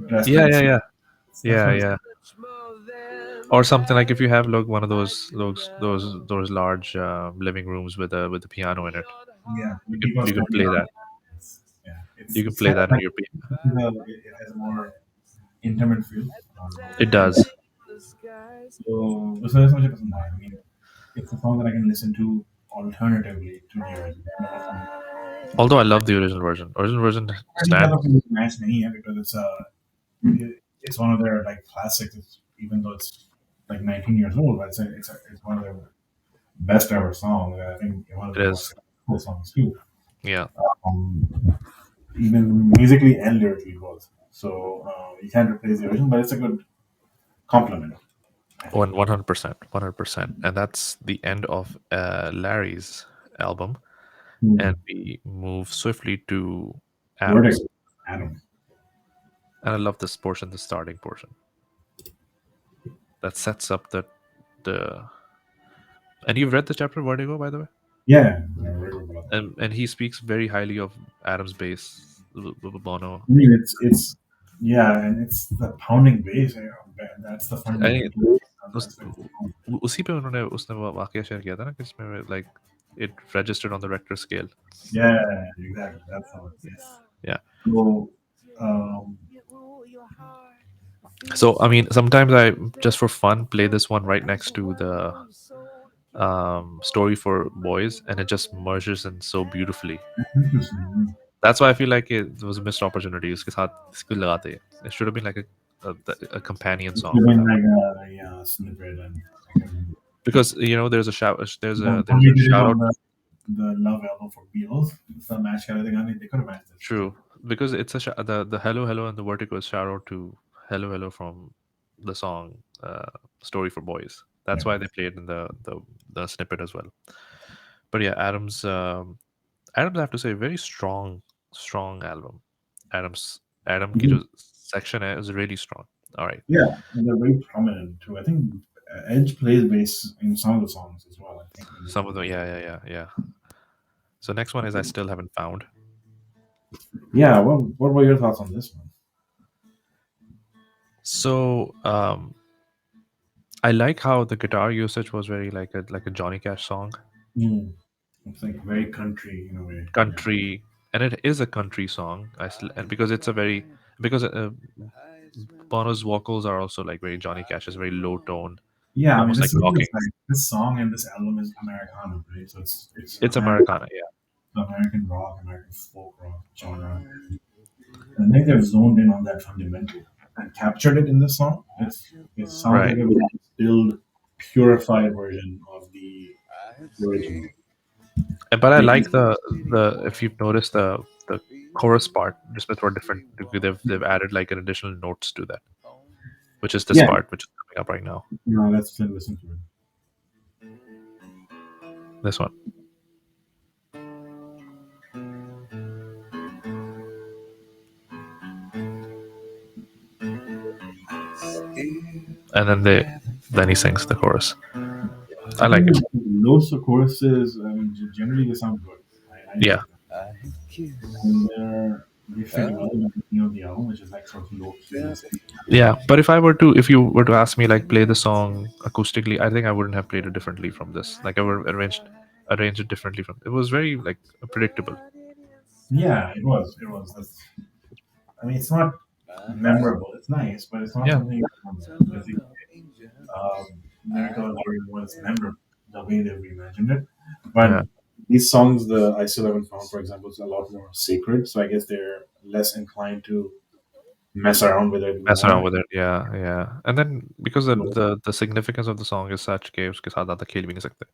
dressed Yeah, in yeah, suits. yeah, That's yeah, what it's yeah. Or something like if you have look one of those large living rooms with a piano in it, yeah. you With can people you can standing play around. that. Yeah, You can it's play kind of that on like your piano. it has a more intimate feel. It does. So that's much person I mean, it's a song that I can listen to alternatively to the original. Although I love the original version. Original version It's not stands. a match nahi hai because it's one of their like classics. Even though it's like 19 years old, but it's one of their best ever songs. I think one of It the most is. successful songs too. Yeah. Um, Even musically and lyrically both. So you can't replace the original, but it's a good compliment. I think. 100%, 100%, and that's the end of Larry's album, and Hmm. we move swiftly to Adam's. Verdict, Adam. And I love this portion, the starting portion, that sets up the. And you've read the chapter Vertigo, by the way, Yeah, I remember about that. and he speaks very highly of Adam's bass, Bono. I mean, it's yeah, and it's the pounding bass. That's the I fundamental उस aspect of the song. उसी पे उन्होंने उसने वो वाकया share किया था ना कि इसमें like it registered on the Richter scale. Yeah, exactly. That's how it is. Yeah. So, um, So I mean, sometimes I just for fun play this one right next to the story for boys, and it just merges in so beautifully. interesting. That's why I feel like it was a missed opportunity. उसके साथ इसको लगाते. It should have been like a companion It song could for have been that like one, a yeah, snippet, and I can, because there's a shout when there's we a did it shout on out. the Love album for Beatles, it's the match kind of thing. I mean, they could have matched this. True, because it's the hello hello and the vertigo is shout out to hello hello from the song story for boys. That's Yeah. why they played in the snippet as well. But yeah, Adams I have to say very strong strong album. Adam की Mhm. जो section है is really strong. All right. Yeah, and they're very prominent too. I think Edge plays bass in some of the songs as well. I think. Some of them, yeah. So next one is I still haven't found. Yeah. What were your thoughts on this one? So I like how the guitar usage was very like a Johnny Cash song, Mm. It's like very country in a way. Yeah. country, and it is a country song. And because it's a very because Bono's vocals are also like very Johnny Cash, is very low tone, Yeah, I mean, almost like talking. this song and this album is Americana, right? So it's It's Americana, yeah. American rock, American folk rock genre. And I think they've zoned in on that fundamental and captured it in the song. It sounds Right. like a very distilled, purified version of the original. But I like the if you've noticed the chorus part just for different they've added like an additional notes to that, which is this Yeah, part which is coming up right now. no, let's listen to it. This one. And then he sings the chorus. I like it. Loads of choruses. I mean, generally they sound good. I Yeah. like them. And they fit well with the theme of the album, which is like sort of low key. Yeah, but if you were to ask me like play the song acoustically, I think I wouldn't have played it differently from this. Like I would have arranged it differently from. It was very like predictable. Yeah, it was. It was. I mean, it's not memorable. It's nice, but it's not Yeah, something you remember. I think Miracle is very was memorable the way they reimagined it. yeah. But these songs, the I Still Haven't Found, for example, is a lot more sacred. So I guess they're less inclined to mess around with it Mess around more. with it. Yeah. And then because the significance of the song is such कि उसके साथ ज़्यादा खेल भी नहीं सकते.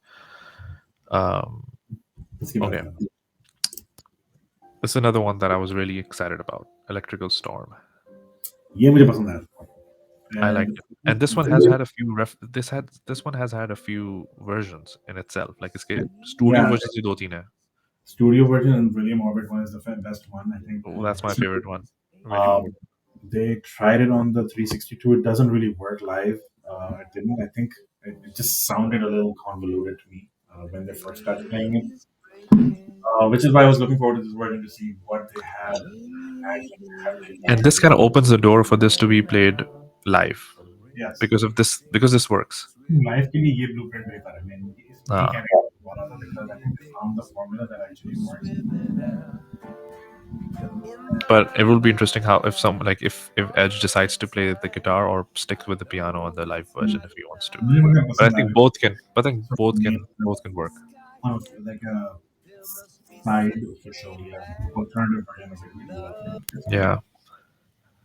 इसकी बात Okay, करते this is another one that I was really excited about. Electrical Storm. हैं। ये मुझे पसंद आया। I like it. And this one has had a few this one has had a few versions in itself. Like इसके studio Yeah, versions ही दो तीन है. studio version and William Orbit one is the best one, I think. Oh, that's my favorite one. William Um, Orbit. they tried it on the 362. It doesn't really work live. It didn't. I think it just sounded a little convoluted to me when they first started playing it. Which is why I was looking forward to this version to see what they had imagined happening. And this kind of opens the door for this to be played live Yes, because this works. live के लिए ये blueprint बेहतर है. I mean, he Ah. can one other because I think they found the formula that actually works. But it will be interesting how if some like if Edge decides to play the guitar or stick with the piano on the live version if he wants to. मुझे मुझे But I पसंद think आया. both can. But I think So both for me, can work. like a side official, yeah, alternative version of it really well. Yeah.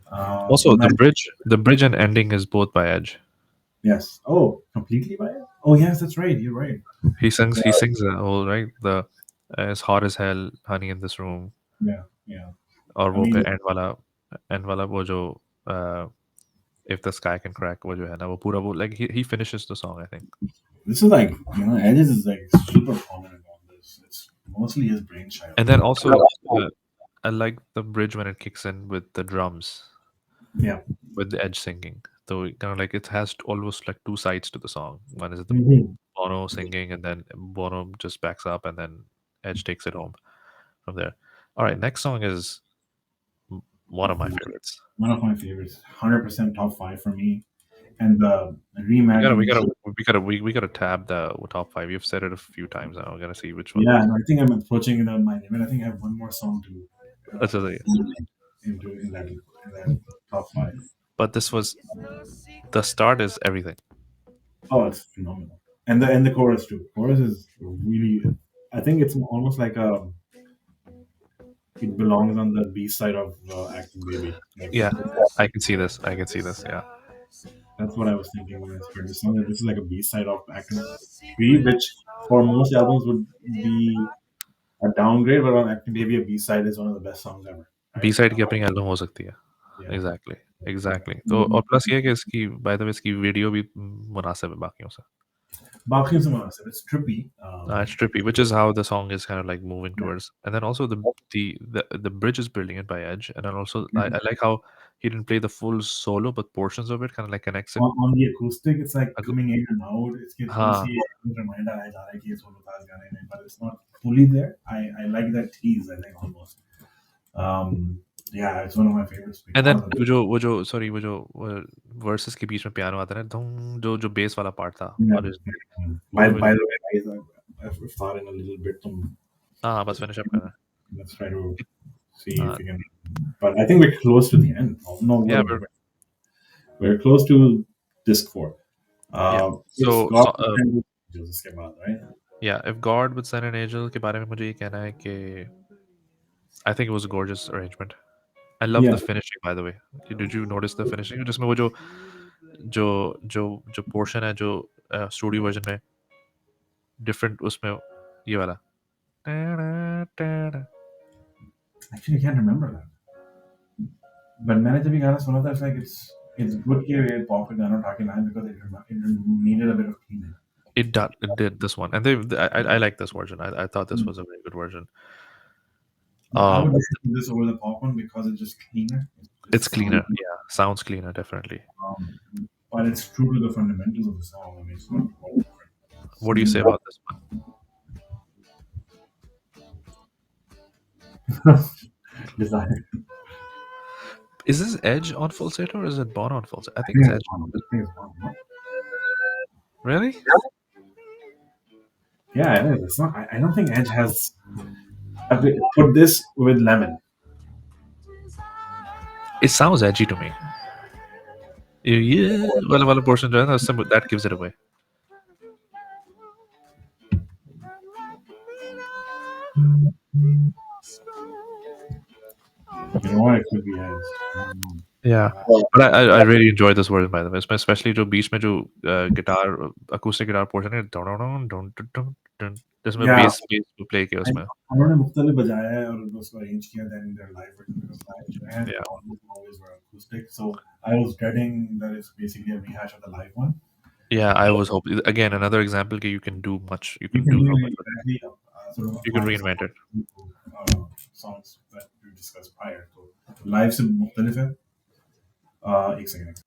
So Also, nice. the bridge and ending is both by Edge. Yes. Oh, completely by it? Oh, yes, that's right. You're right. He sings the whole right the as hot as hell, honey in this room, Yeah, yeah. और I वो mean, फिर end वाला वो जो if the sky can crack वो जो है ना वो पूरा वो like he finishes the song I think. this is like, Edges is like super prominent on this. It's mostly his brainchild. And then also I like the bridge when it kicks in with the drums Yeah. with the Edge singing. So kind of like it has almost like two sides to the song. One is the Mhm. Bono singing, and then Bono just backs up, and then Edge takes it home from there. All right, next song is one of my favorites. One of my favorites. 100% top 5 for me. And the We reimagining. gotta tab the top five. You've said it a few times now. We're gonna see which one. Yeah, and I think I'm approaching my limit. I think I have one more song to That's just it. in that top 5. But this was the start is everything. Oh, it's phenomenal. And the chorus too. Chorus is really. I think it's almost like it belongs on the B side of Acting Baby. Like, Yeah, I can see this. Yeah. that's what I was thinking when I heard this song. That this is like a B side of Acting Baby, which for most albums would be a downgrade, but on Acting Baby, a B side is one of the best songs ever. B side की अपनी album हो सकती है. Yeah. Exactly. तो और plus ये है कि इसकी बाय द वे इसकी वीडियो भी मुनासिब है बाकियों से. बाकी से मुनासिब, it's trippy. It's trippy, which is how the song is kind of like moving Yeah. towards. And then also the bridge is brilliant by Edge, and then also Mhm. I like how he didn't play the full solo, but portions of it kind of like connects it. On the acoustic, it's like Ago- coming in and out. इसकी थोड़ी हाँ, सी reminder आ जा रहा है कि ये solo था इस गाने में, but it's not fully there. I like that tease. I think almost. Yeah, it's one of my favorites. and then वो जो sorry वो जो verses के बीच में piano आता है ना, धुम, जो bass वाला part था Yeah. और इस By मुझे मुझे the way, guys, I've thought in a little bit. हाँ बस finish up करना Let's try to see है if we can. But I think we're close to the end. Oh, no, yeah we're close to disc 4. yeah If so, God so इसके बाद, right? yeah, if God would send an angel के बारे में मुझे ये कहना है कि I think it was a gorgeous arrangement. I love Yeah. the finishing, by the way. Did you notice the finishing? जिसमें वो जो जो जो portion है जो studio version में different उसमें ये वाला Actually, I can't remember that. But मैंने जब ये गाना सुना था, it's like it's good कि ये pop का गाना उठा के लाए because it needed a bit of cleaning. it did this one, and I like this version. I thought this was a very good version. I would listen to this over the pop one because it's just cleaner. It's cleaner, yeah, sounds cleaner, definitely. But it's true to the fundamentals of the song. I mean, it's not different. What do you say about this one? Desire. Is this Edge on falsetto or is it Bono on falsetto? I think it's Edge. Really? Yeah, it is. It's not. I don't think Edge has. Put this with Lemon. It sounds edgy to me. Yeah, well, portion that gives it away. You know what? It could be Edge. Yeah, but I really enjoyed this version, by the way, especially जो बीच में जो guitar acoustic guitar portion है, जिसमें Yeah. bass play किया उसमें. उन्होंने मुख्तलिफ बजाया है और उसको arrange किया then their live version because live जो है Yeah. almost always were acoustic. So I was dreading that it's basically a rehash of the live one. Yeah, I was hoping again another example that you can do much. You can do so much. exactly sort of You can apply reinvent it. songs that we discussed prior. तो live से मुख्तलिफ है. एक second.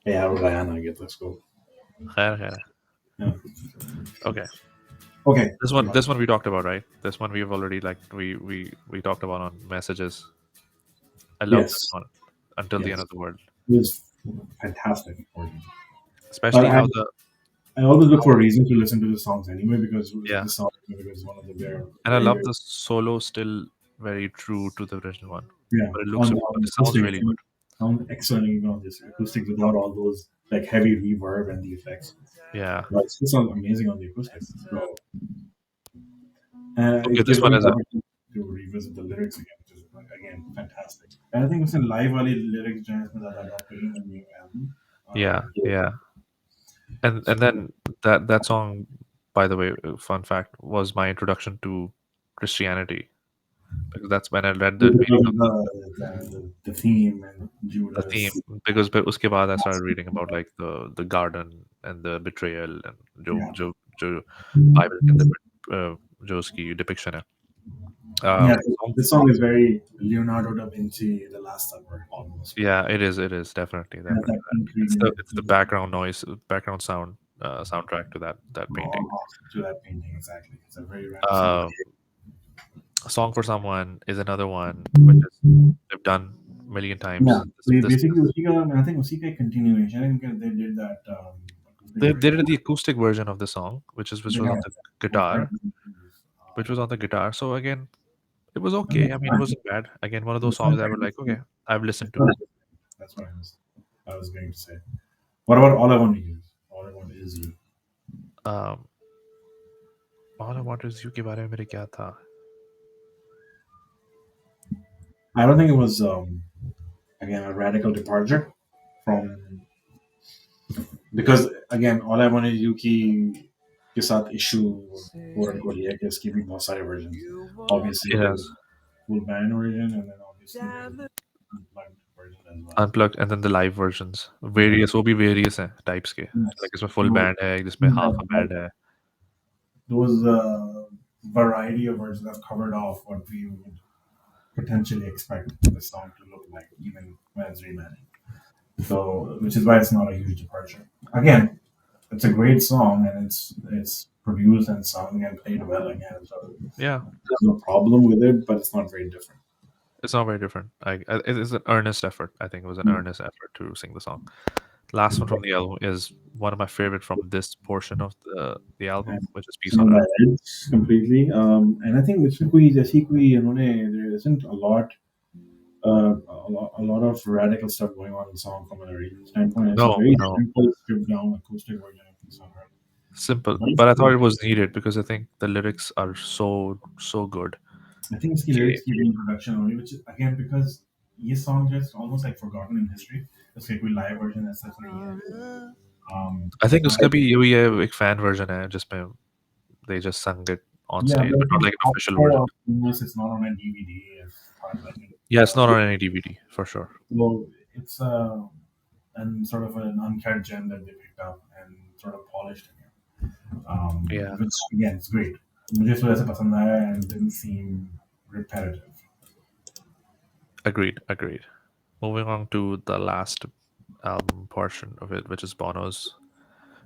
Yeah, Ryan, I get. Let's go. खैर. Yeah. Okay. Okay. This one we talked about, right? This one we've already we talked about on messages. I love this one until the end of the world. It was fantastic. Especially how I always look for a reason to listen to the songs anyway because Yeah. the song is one of the very. and I love the solo still very true to the original one. Yeah, But it looks it sounds really good. Sounds excellent on this acoustic without all those like heavy reverb and the effects. Yeah. But it still sounds amazing on the acoustic. So, and Okay, it this gives one me is the a opportunity to revisit the lyrics again, which is again fantastic. And I think it's in live wali lyrics जो हैं इसमें ज़्यादा adopt करी on the album. yeah. And then that song, by the way, fun fact, was my introduction to Christianity. Because that's when I read the meaning of The theme and Judas. the theme. Because uske baad I started reading about like the garden and the betrayal and जो Bible के अंदर जो उसकी depiction है. Yeah, this song is very Leonardo da Vinci, The Last Supper, almost. Yeah, it is definitely. It's the background noise, background sound, soundtrack to that painting. To that painting, exactly. It's a very random song. A Song for Someone is another one which they've done a million times. Yeah, basically, I think usi ka continuation. I think they did that. They did the acoustic version of the song, which was on the guitar. Which was on the guitar. So again, it was okay. I mean, it wasn't bad. Again, one of those songs I were like, okay, I've listened to. That's what I was going to say. What about All I Want to Use? All I Want Is You. All I Want Is You के बारे में मेरे क्या था? I don't think it was again a radical departure from because again All I Want Is You ki के साथ issue quote unquote ये है कि इसकी भी बहुत सारे versions. Obviously, It there's has full band version, and then obviously there's unplugged version as well. unplugged and then the live versions. Yeah. Various वो भी various हैं types के. Yes. Like इसमें full So band है, जिसमें half a band है. those variety of versions have covered off what we would potentially expect the song to look like, even when it's reimagined. So, which is why it's not a huge departure. Again, it's a great song, and it's produced and sung and played well again. So Yeah, there's no problem with it, but it's not very different. it's not very different. It is an earnest effort. I think it was an Mm. earnest effort to sing the song. Last one from the album is one of my favorite from this portion of the album, And which is Peace sung on by Earth. Edge completely. And I think इसमें कोई जैसी कोई इन्होंने there isn't a lot of radical stuff going on in the song from an arrangement standpoint. It's a No, very no, simple, stripped down acoustic version of the song. simple. Very But I thought simple. it was needed because I think the lyrics are so good. I think it's the Okay. lyrics की introduction only, which is again because this song just almost like forgotten in history. It's like we live version as such नहीं है. I think I, उसका भी ये एक fan version है जिसमें they just sung it on yeah, stage, but but not like an official version. also it's not on a DVD as far as I can Yeah, it's not tell. on any DVD for sure. So it's and sort of an uncut gem that they picked up and sort of polished again. Yeah, Which again, it's great. मुझे इस वजह से पसंद आया and didn't seem repetitive. agreed. Moving on to the last album portion of it, which is Bono's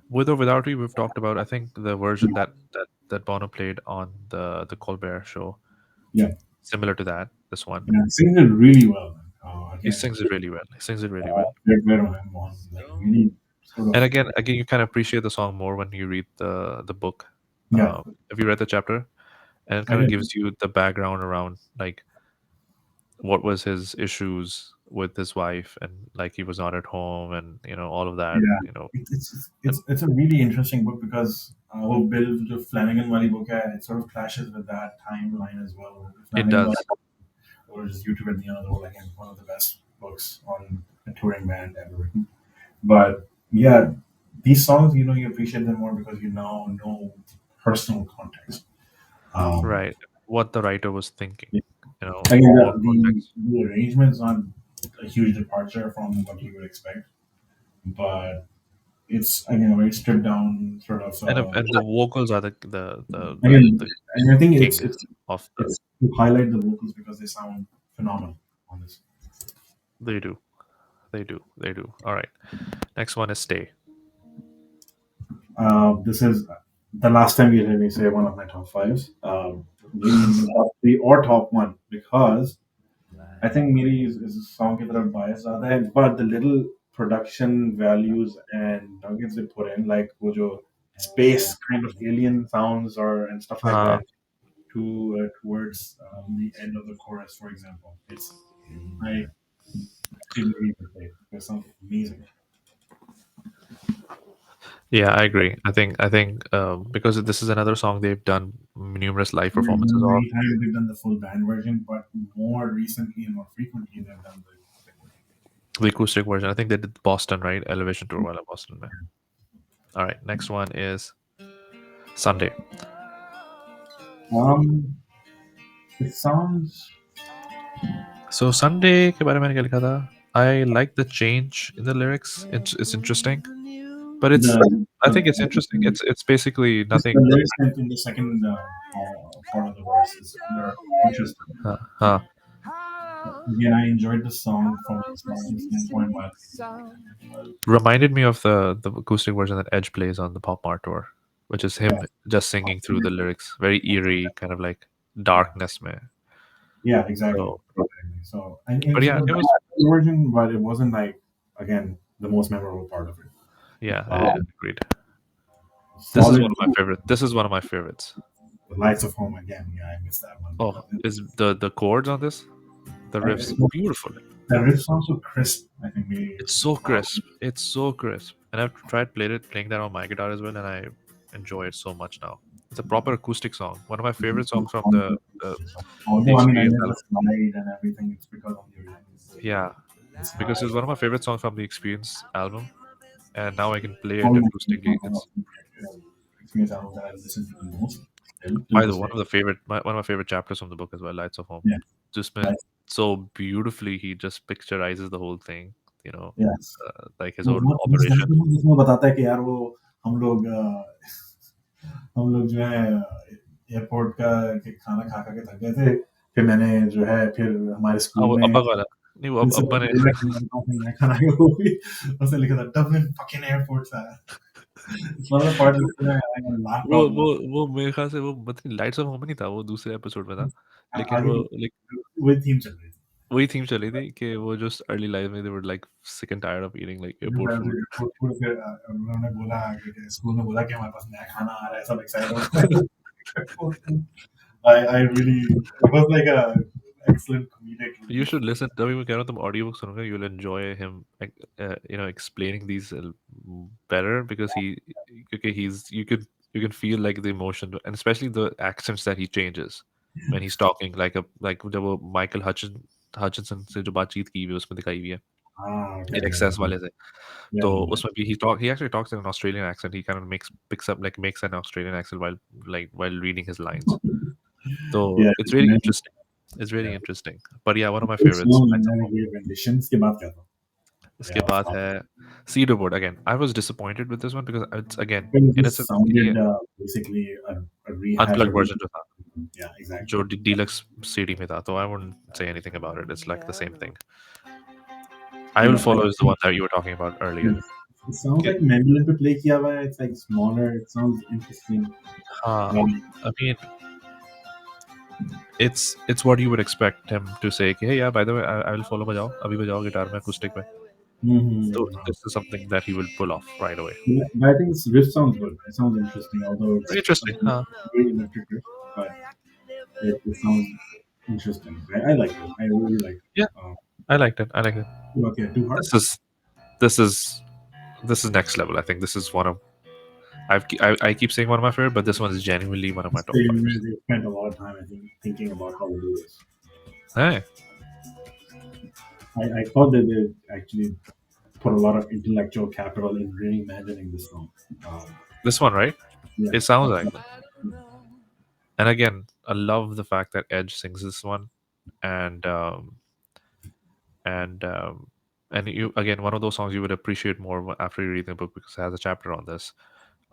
With or Without You. We've talked about. I think the version that Bono played on the Colbert show, Yeah, similar to that. This one, yeah, sings it really well. he Again, sings it really well. He sings it really well. where I'm on, like really sort And of again, you can appreciate the song more when you read the book. yeah. Have you read the chapter? And it I kind of did. gives you the background around like what was his issues with his wife, and like he was not at home, and all of that. Yeah, And it's a really interesting book because वो Bill जो Flanagan वाली book है, it sort of clashes with that timeline as well. it Flanagan does. वाली or just YouTube at the end of the world, again, one of the best books on a touring band ever written. But yeah, these songs, you appreciate them more because you now know personal context. Um, Right. What the writer was thinking, yeah. in Again, more context. the arrangement's not a huge departure from what you would expect, but it's again a very stripped down sort of. And the vocals are Again, the and I think king of the. it's to highlight the vocals because they sound phenomenal on this. They do. They do. All right. Next one is Stay. This is the last time you heard me say one of my top fives. Maybe even top three or top one because I think Miri is a song that I'm biased ज़्यादा है, but the little production values and nuggets they put in, like वो जो space kind of alien sounds or and stuff like Uh, that, towards the end of the chorus, for example. It's I actually really play. It sounds amazing. yeah, I agree. I think because this is another song they've done numerous live performances of. Many times they've done the full band version, but more recently and more frequently they've done the acoustic version. The acoustic version. I think they did Boston, right? Elevation tour while in Boston. Man. All right. Next one is Sunday. It sounds So Sunday के बारे में मैंने क्या लिखा था? I like the change in the lyrics. It's interesting, but it's I think it's interesting. It's basically the nothing. lyrics in the second part of the verse is they're interesting. Huh. Again, I enjoyed the song from a songwriting standpoint, but Reminded me of the acoustic version that Edge plays on the Pop Mart tour, which is him just singing through the lyrics, very eerie, kind of like darkness, man. yeah, exactly. So, So, and but it's yeah, not it a was bad version, but it wasn't like again the most memorable part of it. yeah, agreed. This is Solid. one of my favorite. This is one of my favorites. The Lights of Home again. Yeah, I missed that one. Oh, is the chords on this? The riffs beautiful. The riff sounds so crisp. I think maybe It's so crisp. It's so crisp. And I've tried playing that on my guitar as well, and I enjoy it so much now. It's a proper acoustic song. One of my favorite songs from the although I mean I Experience know the album. slide and everything, it's because of the original. Yeah, because it's one of my favorite songs from the Experience album, and now I can play it Oh, acoustically. It's famous album that I listen to the most still till By the this one day. of the favorite one of my favorite chapters from the book as well, Lights of Home. Yeah, Just like so beautifully he just picturizes the whole thing, yes. like his वो whole बहुत मस्त operation. है तो जिसमें बताता है कि यार वो हम लोग हम लोग जो है एयरपोर्ट का के खाना खा खा के थक गए थे फिर मैंने जो है फिर हमारे हाँ, स्कूल वो में अब्बा वाला नहीं, वो प्रिंसिपल अब्बा ने बोला कि हमारे पास में नया खाना है वो भी उसने लिखा था डबलिन फकिंग एयरपोर्ट सा it's one of the parts where I laughed वो out वो loud. वो मेरे ख्याल से वो मतलब लाइट्स ऑफ होम नहीं था, वो दूसरे एपिसोड में था। लेकिन आगे वो भी लाइक वही थीम चल रही थी वही थीम चली थी कि वो जस्ट अर्ली लाइफ में they were like sick and tired of eating like airport food. फिर उन्होंने बोला कि स्कूल में बोला कि हमारे पास नया खाना आ रहा है सब एक्साइटेड होते हैं I really it was like a excellent comedic You relief. should listen, तभी मैं कह रहा हूँ तुम ऑडियो बुक सुनोगे, you'll enjoy him explaining these better because he क्योंकि you can feel like the emotion and especially the accents that he changes when he's talking like जब वो माइकल हचिनसन से जो बातचीत की हुई है उसमें दिखाई हुई है Ah, okay, इन okay, एक्सेस okay. वाले से। Yeah, तो yeah, उसमें भी he actually talks in an Australian accent. He kind of makes an Australian accent while reading his lines. So yeah. it's really Yeah. interesting. It's really Yeah. interesting. But yeah, one of my Very favorites. slow and very great rendition. इसके बाद क्या था? इसके Yeah, बाद stop. है Cedarwood again. I was disappointed with this one because it's again Because in a this sense ये sounded basically a rehash unplugged of version जो था yeah, exactly. जो deluxe CD में था, तो I wouldn't say anything about it. It's like the same thing. I Will Yeah, Follow is the one that you were talking about earlier. it sounds Okay. like mandolin पे play किया हुआ है. It's like smaller. It sounds interesting. हाँ, Um, I mean it's what you would expect him to say कि hey yeah by the way I will follow बजाओ अभी बजाओ guitar में acoustic में, so mhm. this is something that he will pull off right away. But I think this riff sounds good. It sounds interesting, although it's a Interesting, huh? very electric riff. But it sounds interesting. I like it. I really like it. Yeah, I liked it. Okay, too hard. This is this is this is next level. I think this is one of I keep saying one of my favorite, but this one is genuinely one of my top Same fives. way they spent a lot of time, I think, thinking about how to do this. Hey, I thought that they actually put a lot of intellectual capital in reimagining this song. this one, right? Yeah, It sounds that's like that. And again, I love the fact that Edge sings this one, and and um, and you again one of those songs you would appreciate more after you read the book because it has a chapter on this.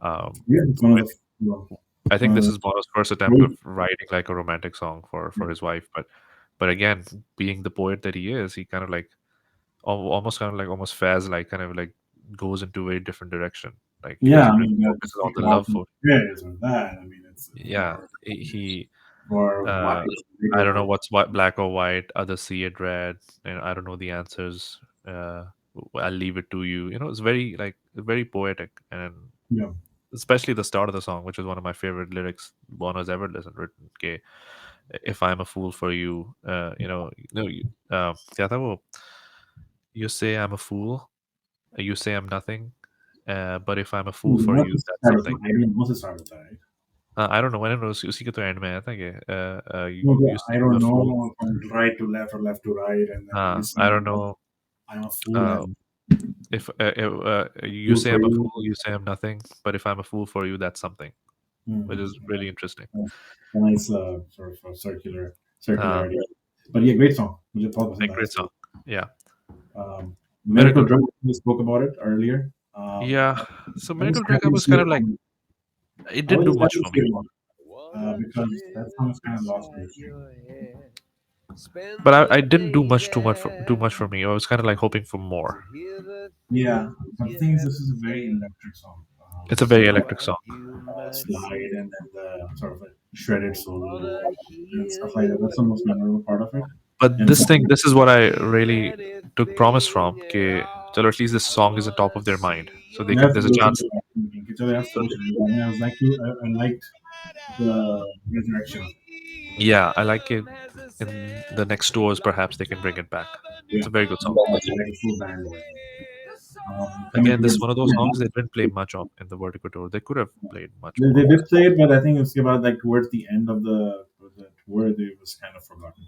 yeah, it's one of With the I think one of this the is Bono's first attempt of great, writing like a romantic song for his wife, but again, being the poet that he is, he kind of like almost kind of like almost Faz like kind of like goes into a very different direction. Like he yeah. I doesn't really mean, focuses on you the could have love some for prayers or that. I mean, it's yeah he for why uh it's I don't know bigger. what's what black or white, others see it red, and I don't know the answers. I'll leave it to you. It's very like very poetic, and Yeah, especially the start of the song, which is one of my favorite lyrics Bono's ever written. Okay, if I'm a fool for you, क्या था वो? You say I'm a fool, you say I'm nothing, but if I'm a fool for not you, to that's start something. with. I don't know to start with that. Right? I don't know when it was उसी के तो end में आया था कि No, you say I I'm don't a fool. know from right to left or left to right, and then you see I don't know I'm a fool uh, and if you fool say for I'm a you. fool, you say I'm nothing, but if I'm a fool for you, that's something, which is Mm-hmm. really interesting. A nice sort of Uh, circularity. But yeah, great song. मुझे बहुत पसंद like आया great इसका. song. Yeah, Miracle Miracle Drug. Drug, we spoke about it earlier. Yeah, so I was Miracle Drug, I happy to was see kind it of like on. it I was didn't do just much happy to for see me. it on because that song is kind of lost in history. But I didn't do much too much for me. I was kind of like hoping for more. Yeah, but the thing is, this is a very electric song. It's a This very electric song. slide and then the sort of a shredded solo and stuff like that. That's the most memorable part of it. But And this is what I really took promise from. कि चलो at least this song is on top of their mind, so they can. that's There's a what chance. I was thinking. कि चलो यार So सोच रही हूँ. I was like, I liked the resurrection of it. yeah, I like it. In the next tours, perhaps they can bring it back. It's Yeah, a very good song. like a full band version. Coming Again, this is towards one of those songs they didn't play much of in the Vertigo tour. They could have played much more they of did this. play it, but I think it's about like towards the end of the tour, it was kind of forgotten.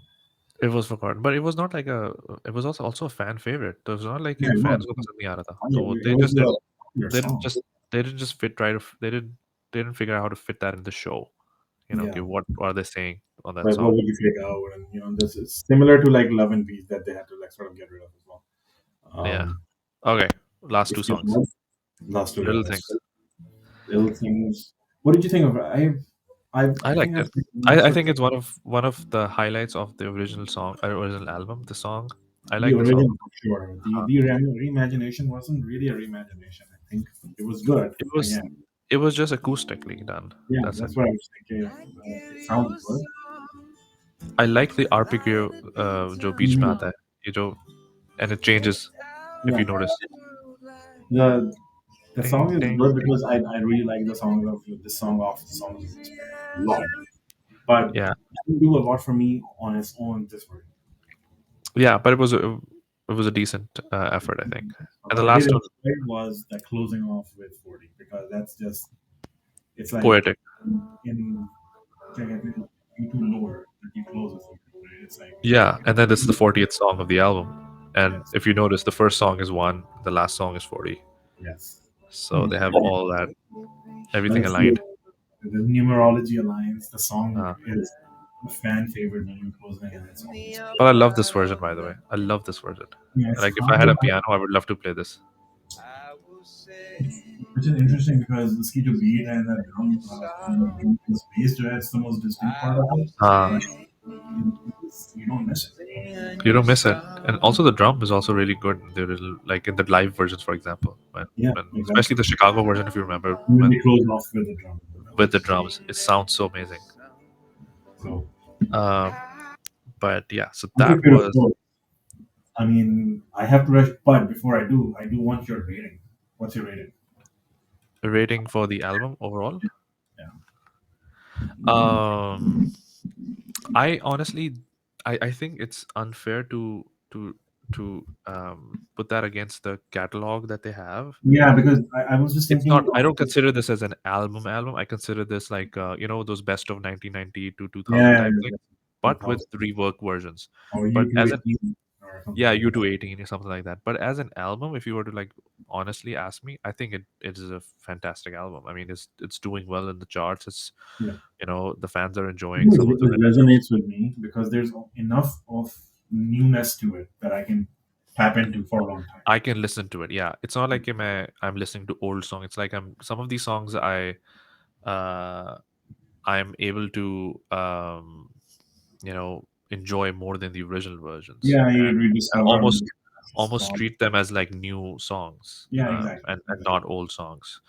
It was forgotten, but it was not like a. It was also a fan favorite. It was not like Yeah, fans it को पसंद नहीं आ रहा था. was. तो It was a popular they didn't song. just they didn't just fit right. They didn't didn't figure out how to fit that in the show. Okay, Yeah. what are they saying on that Like, what song? would you take out? And this is similar to like Love and Peace that they had to like sort of get rid of as well. Yeah. Um, Okay. Last two if you songs. have last two, yeah, Little that's things. little things. What did you think of it? I I think liked I've it. seen I for think it's one of the highlights of the original song, original album. The song, I the like the song. original for sure. The reimagination wasn't really a reimagination. I think it was good. It was Again, it was just acoustically done. yeah, That's it. that's what I was thinking. It sounds good. I like the arpeggio, जो बीच में Mhm. आता है, ये जो, and it changes if Yeah, you notice. the the Ding song is ding good ding. because I really like the songs of this song off the songs of a lot, but Yeah, it didn't do a lot for me on its own this version. yeah, but it was a decent effort, I think. And the What I did last one, enjoy was the closing off with 40 because that's just it's like poetic. in check it you too lower that you close with 40. It's like Yeah, and then this is the 40th song of the album. And yes, if you notice, the first song is 1, the last song is 40. yes. So they have all that, everything That's aligned. the numerology aligns. The song Uh, is a fan favorite when you close it and it's always but I love this version, by the way. I love this version. yeah, it's Like, if I hard had to a piano, I would love to play this. which is interesting because the ski to beat and the drum is based where it's the most distinct part of it. Uh, But you don't miss it. you don't miss it. And also, the drum is also really good. Like in the live versions, for example, Yeah, when exactly. especially the Chicago version, if you remember, When when they close off with the drum. with the drums, it sounds so amazing. So Um, but yeah, so that was unequivocal. I mean, I have to rush, but before I do want your rating. What's your rating? a rating for the album overall. Yeah. Um, I honestly, I think it's unfair to put that against the catalog that they have. Yeah, because I was just It's thinking not. I of don't consider this as an album. I consider this like those best of 1990 to 2000 yeah, type things, but with 2000 rework versions. or But as an U218 or something yeah, like U that. two 18 or something like that. But as an album, if you were to like honestly ask me, I think it is a fantastic album. I mean, it's doing well in the charts. It's Yeah. the fans are enjoying some of the It renditions. resonates with me because there's enough of newness to it that I can tap into for a long time. I can listen to it. Yeah, it's not like I'm listening to old song. It's like some of these songs uh I'm able to enjoy more than the original versions, Yeah, you and rediscover almost new almost songs. treat them as like new songs, Yeah, exactly. and not old songs.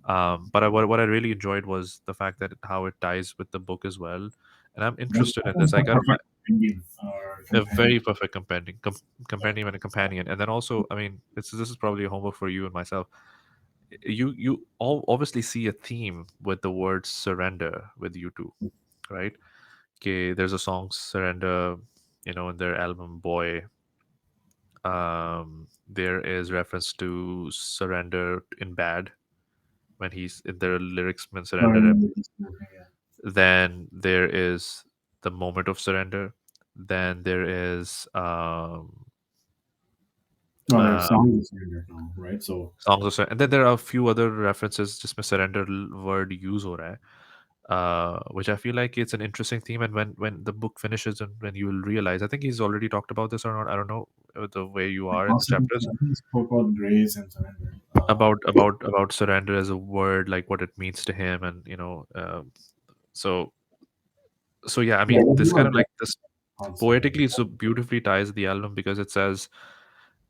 But what I really enjoyed was the fact that how it ties with the book as well, and I'm interested in this. That's I the got perfect Indian or a companion. very perfect companion and a companion, and then also, I mean, this is probably a homework for you and myself. You all obviously see a theme with the word surrender with you two, right? Okay, there's a song surrender, in their album Boy. There is reference to surrender in Bad when he's in their lyrics when Or surrender him. in the smoking, yeah. Then there is the moment of surrender. Then there is No, there's uh, songs of surrender now, right? So songs of surrender, and then there are a few other references. Just my surrender word use ho raha hai, which I feel like it's an interesting theme. And when the book finishes and when you will realize, I think he's already talked about this or not. I don't know the way you the are in the concept, chapters I think it's called grace and surrender. about surrender as a word, like what it means to him, and so yeah. I Yeah, mean, there's a this lot kind of of like depth this concept. poetically so beautifully ties the album because it says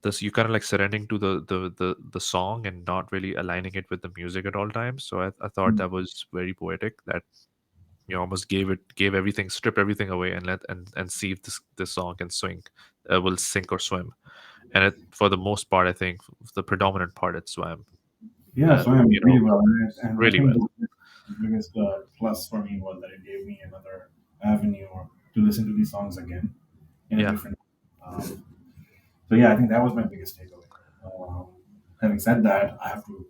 this, you kind of like surrendering to the song and not really aligning it with the music at all times. So I thought that was very poetic, that almost gave everything, strip everything away, and and see if this song can swing, will sink or swim. And for the most part, I think the predominant part it swam, Yeah, so and I'm really well, and I really think well. the biggest plus for me was that it gave me another avenue to listen to these songs again in a Yeah. different. Um, so yeah, I think that was my biggest takeaway. Um, Having said that, I have to.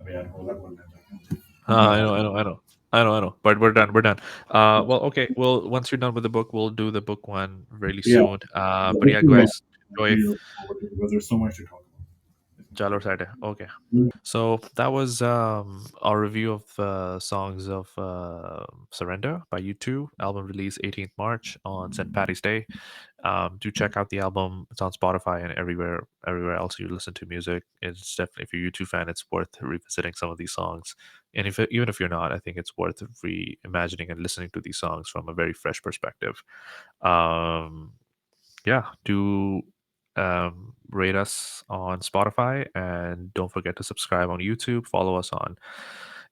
I mean, I'd hold that one. I know, I know, I know. I know. But we're done. We're done. Well, okay. Well, once you're done with the book, we'll do the book one really Yeah, soon. the But book yeah, two, guys, I'm enjoy. really looking forward to because there's so much to talk about. Jalor side hai. Okay. So that was our review of Songs of Surrender by U2, album release 18th March on St. Patty's Day. Do check out the album. It's on Spotify and everywhere else you listen to music. It's definitely, if you're a U2 fan, it's worth revisiting some of these songs. And even if you're not, I think it's worth reimagining and listening to these songs from a very fresh perspective. Um, yeah, do rate us on Spotify, and don't forget to subscribe on YouTube. Follow us on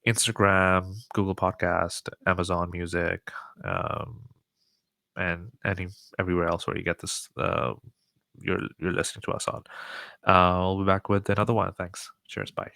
Instagram, Google Podcast, Amazon Music, um, and everywhere else where you get this. You're listening to us on. We'll be back with another one. Thanks. Cheers. Bye.